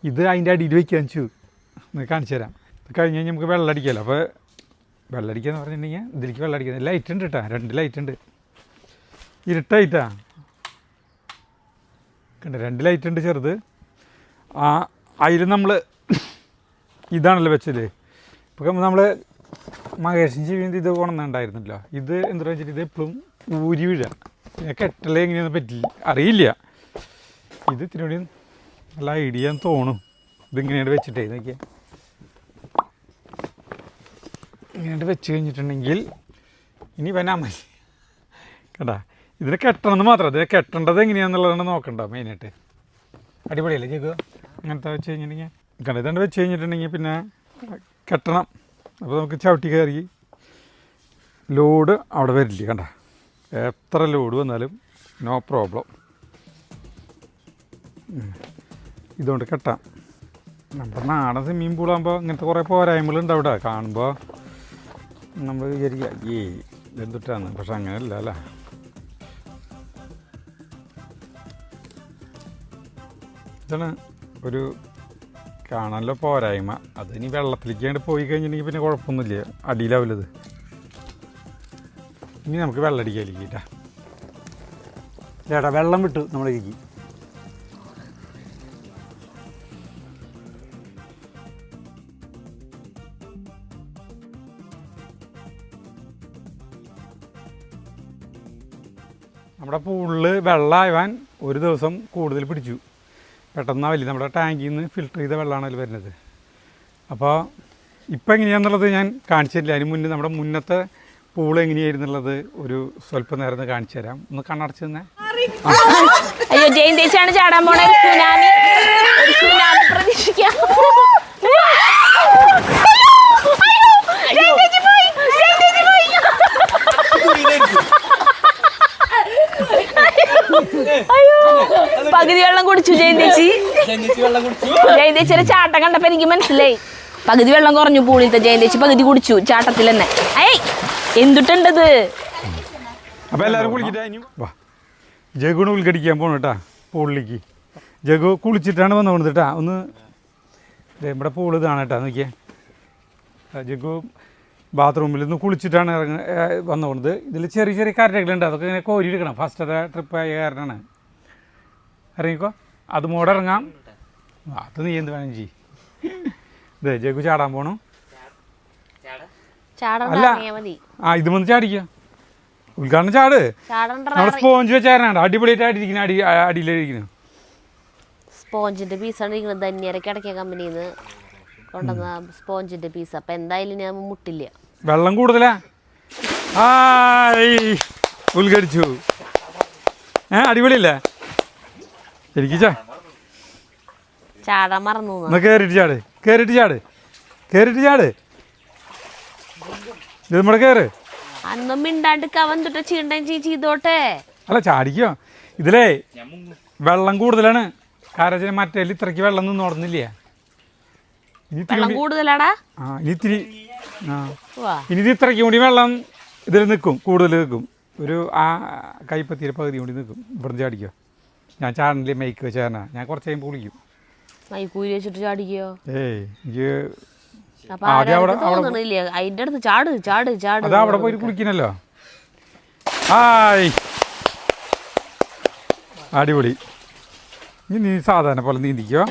ഇത് അതിൻ്റെ അടിയിൽ വയ്ക്കാൻ വെച്ചു. കാണിച്ചു തരാം. ഇത് കഴിഞ്ഞ് കഴിഞ്ഞാൽ നമുക്ക് വെള്ളം അടിക്കാമല്ലോ. അപ്പോൾ വെള്ളം അടിക്കാന്ന് പറഞ്ഞിട്ടുണ്ടെങ്കിൽ ഇതിലേക്ക് വെള്ളം അടിക്കുന്നത് ലൈറ്റ് ഉണ്ട് കേട്ടോ. 2 ലൈറ്റ് ഉണ്ട്. ഇരുട്ടായിട്ടാ കണ്ട, 2 ലൈറ്റ് ഉണ്ട് ചെറുത്. അതിൽ നമ്മൾ ഇതാണല്ലോ വെച്ചത്. ഇപ്പം നമ്മൾ മഹേഷൻ ജീവിതം ഇത് കൊണ്ടുവന്നുണ്ടായിരുന്നല്ലോ. ഇത് എന്താ വെച്ചിട്ട് ഇത് എപ്പോഴും ഊരി വീഴാം. കെട്ടലേ എങ്ങനെയൊന്നും പറ്റില്ല, അറിയില്ല. ഇത് ഇത്തിരി കൂടി നല്ല ഐഡിയ എന്ന് തോന്നും. ഇതിങ്ങനെയാണ് വെച്ചിട്ടേ നോക്കിയാൽ. ഇങ്ങനെയായിട്ട് വെച്ച് കഴിഞ്ഞിട്ടുണ്ടെങ്കിൽ ഇനി വന്നാൽ മതി കേട്ടാ. ഇതിനെ കെട്ടണമെന്ന് മാത്രം. ഇതിനെ കെട്ടേണ്ടത് എങ്ങനെയാണെന്നുള്ളതാണ് നോക്കണ്ട മെയിനായിട്ട്. അടിപൊളിയല്ലേ ചെയ്തോ? അങ്ങനത്തെ വെച്ച് കഴിഞ്ഞിട്ടുണ്ടെങ്കിൽ കണ്ട ഇതാണ്ട് വെച്ച് കഴിഞ്ഞിട്ടുണ്ടെങ്കിൽ പിന്നെ കെട്ടണം. അപ്പോൾ നമുക്ക് ചവിട്ടി കയറി ലോഡ് അവിടെ വരില്ല. കണ്ട, എത്ര ലോഡ് വന്നാലും നോ പ്രോബ്ലം. ഇതുകൊണ്ട് കെട്ടാം. നമ്മുടെ നാടൻ സ്വിമ്മിങ് പൂളാകുമ്പോൾ ഇങ്ങനത്തെ കുറേ പോരായ്മകളുണ്ട് അവിടെ. കാണുമ്പോൾ നമ്മൾ വിചാരിക്കുക ഇതെന്തിട്ടാണ്, പക്ഷെ അങ്ങനെയല്ല അല്ലേ. ഇതാണ് ഒരു കാണാനുള്ള പോരായ്മ. അതിനി വെള്ളത്തിലേക്കാണ്ട് പോയി കഴിഞ്ഞിട്ടുണ്ടെങ്കിൽ പിന്നെ കുഴപ്പമൊന്നുമില്ല, അടിയിലാവില്ലത്. ഇനി നമുക്ക് വെള്ളം അടിക്കാതിരിക്കട്ടാ. ചേട്ടാ വെള്ളം വിട്ടു നമ്മളിരിക്കും. നമ്മുടെ പൂളിൽ വെള്ളമാവാൻ ഒരു ദിവസം കൂടുതൽ പിടിച്ചു. പെട്ടെന്നാവില്ല, നമ്മുടെ ടാങ്കിൽ നിന്ന് ഫിൽറ്റർ ചെയ്ത വെള്ളമാണ് അതിൽ വരുന്നത്. അപ്പോൾ ഇപ്പം എങ്ങനെയാണെന്നുള്ളത് ഞാൻ കാണിച്ചു തരില്ല. അതിന് മുന്നേ നമ്മുടെ മുന്നത്തെ പൂൾ എങ്ങനെയായിരുന്നുള്ളത് ഒരു സ്വല്പം നേരം കാണിച്ചു തരാം. ഒന്ന് കണ്ണടച്ച് തന്നെ. അയ്യോ, ജയന്തേച്ചാണ് ചാടാൻ പോണ. സുനാമി പ്രതീക്ഷിക്കാം. പകുതി വെള്ളം കുടിച്ചു ജയന്തേച്ചി. ജയന്തേച്ചിയുടെ ചാട്ടം കണ്ടപ്പോ എനിക്ക് മനസ്സിലായി. പകുതി വെള്ളം കുറഞ്ഞു പൂളിത്തെ. ജയന്തേച്ചി പകുതി കുടിച്ചു ചാട്ടത്തിൽ തന്നെ. ഏയ് എന്തുട്ടത്? അപ്പോൾ എല്ലാവരും കുളിക്കിട്ട് വാ. ജഗുണ് ഉൾക്കടിക്കാൻ പോകണം കേട്ടാ പൂളിലേക്ക്. ജഗു കുളിച്ചിട്ടാണ് വന്നു പോകുന്നത് കേട്ടാ. ഒന്ന് നമ്മുടെ പൂള് ഇതാണ് കേട്ടാ, നോക്കിയേ. ജഗു ബാത്റൂമിൽ നിന്ന് കുളിച്ചിട്ടാണ് വന്നു പോകുന്നത്. ഇതിൽ ചെറിയ ചെറിയ കരകളുണ്ട്, അതൊക്കെ ഇങ്ങനെ കോരി എടുക്കണം. ഫസ്റ്റത്തെ ട്രിപ്പായ കാരണമാണ്. ഇറങ്ങിക്കോ, അത് മോടെ ഇറങ്ങാം. അത് നീ എന്ത് വേണം ചെയ്യും. ഇതേ ജഗു ചാടാൻ പോണു. അല്ല ഇത് വന്ന് ചാടിക്കുക. ഉദ്ഘാടനം ചാട്. നമ്മുടെ സ്പോഞ്ച് വെച്ചാരാണ് അടിപൊളിയായിട്ടായിട്ടിരിക്കുന്ന അടിയിലിരിക്കുന്നു. സ്പോഞ്ചിന്റെ പീസാണ് ഇരിക്കുന്നത്. ധന്യരക്ക് അടക്കിയ കമ്പനിയിൽ നിന്ന് കൊണ്ടുവന്ന സ്പോഞ്ചിന്റെ പീസ്. അപ്പൊ എന്തായാലും ഞാൻ മുട്ടില്ല. വെള്ളം കൂടുതലാ. ഉദ്ഘടിച്ചു. അടിപൊളിയല്ലേ? എനിക്ക് ചാടാൻ മറന്നു. കേറിട്ട് ചാട്, കേറിട്ട് ചാട്, കേറിട്ട് ചാട്. ഇത് നമ്മുടെ കയറ്. അന്നും മിണ്ടാണ്ട് കവന്തിട്ട് ചീണ്ടൻ ചെയ്തോട്ടെ. അല്ല ചാടിക്കോ. ഇതിലേ വെള്ളം കൂടുതലാണ്. കാരണം മറ്റേ ഇത്രയ്ക്ക് വെള്ളം ഒന്നും ഓടുന്നില്ല. വെള്ളം കൂടുതലാടാ. ഇനി ഇത്തിരി ഇനി ഇത് ഇത്രയ്ക്ക് കൂടി വെള്ളം ഇതിൽ നിൽക്കും, കൂടുതൽ നിൽക്കും. ഒരു കൈപ്പത്തിയുടെ പകുതി കൂടി നിൽക്കും. ഇവിടുന്ന് ചാടിക്കോ. ഞാൻ ചാടണില്ലേ, മൈക്ക് വെച്ചാ ഞാൻ കുറച്ച് കഴിയുമ്പോൾ കുളിക്കും. മൈക്കൂരി വെച്ചിട്ട് ചാടിക്കോ? എനിക്ക് അതിന്റെ അടുത്ത് ചാട് ചാട് ചാട്. അതാ അവിടെ പോയി കുളിക്കണല്ലോ. അടിപൊളി. ഇനി നീ സാധാരണ പോലെ നീന്തിക്കോ.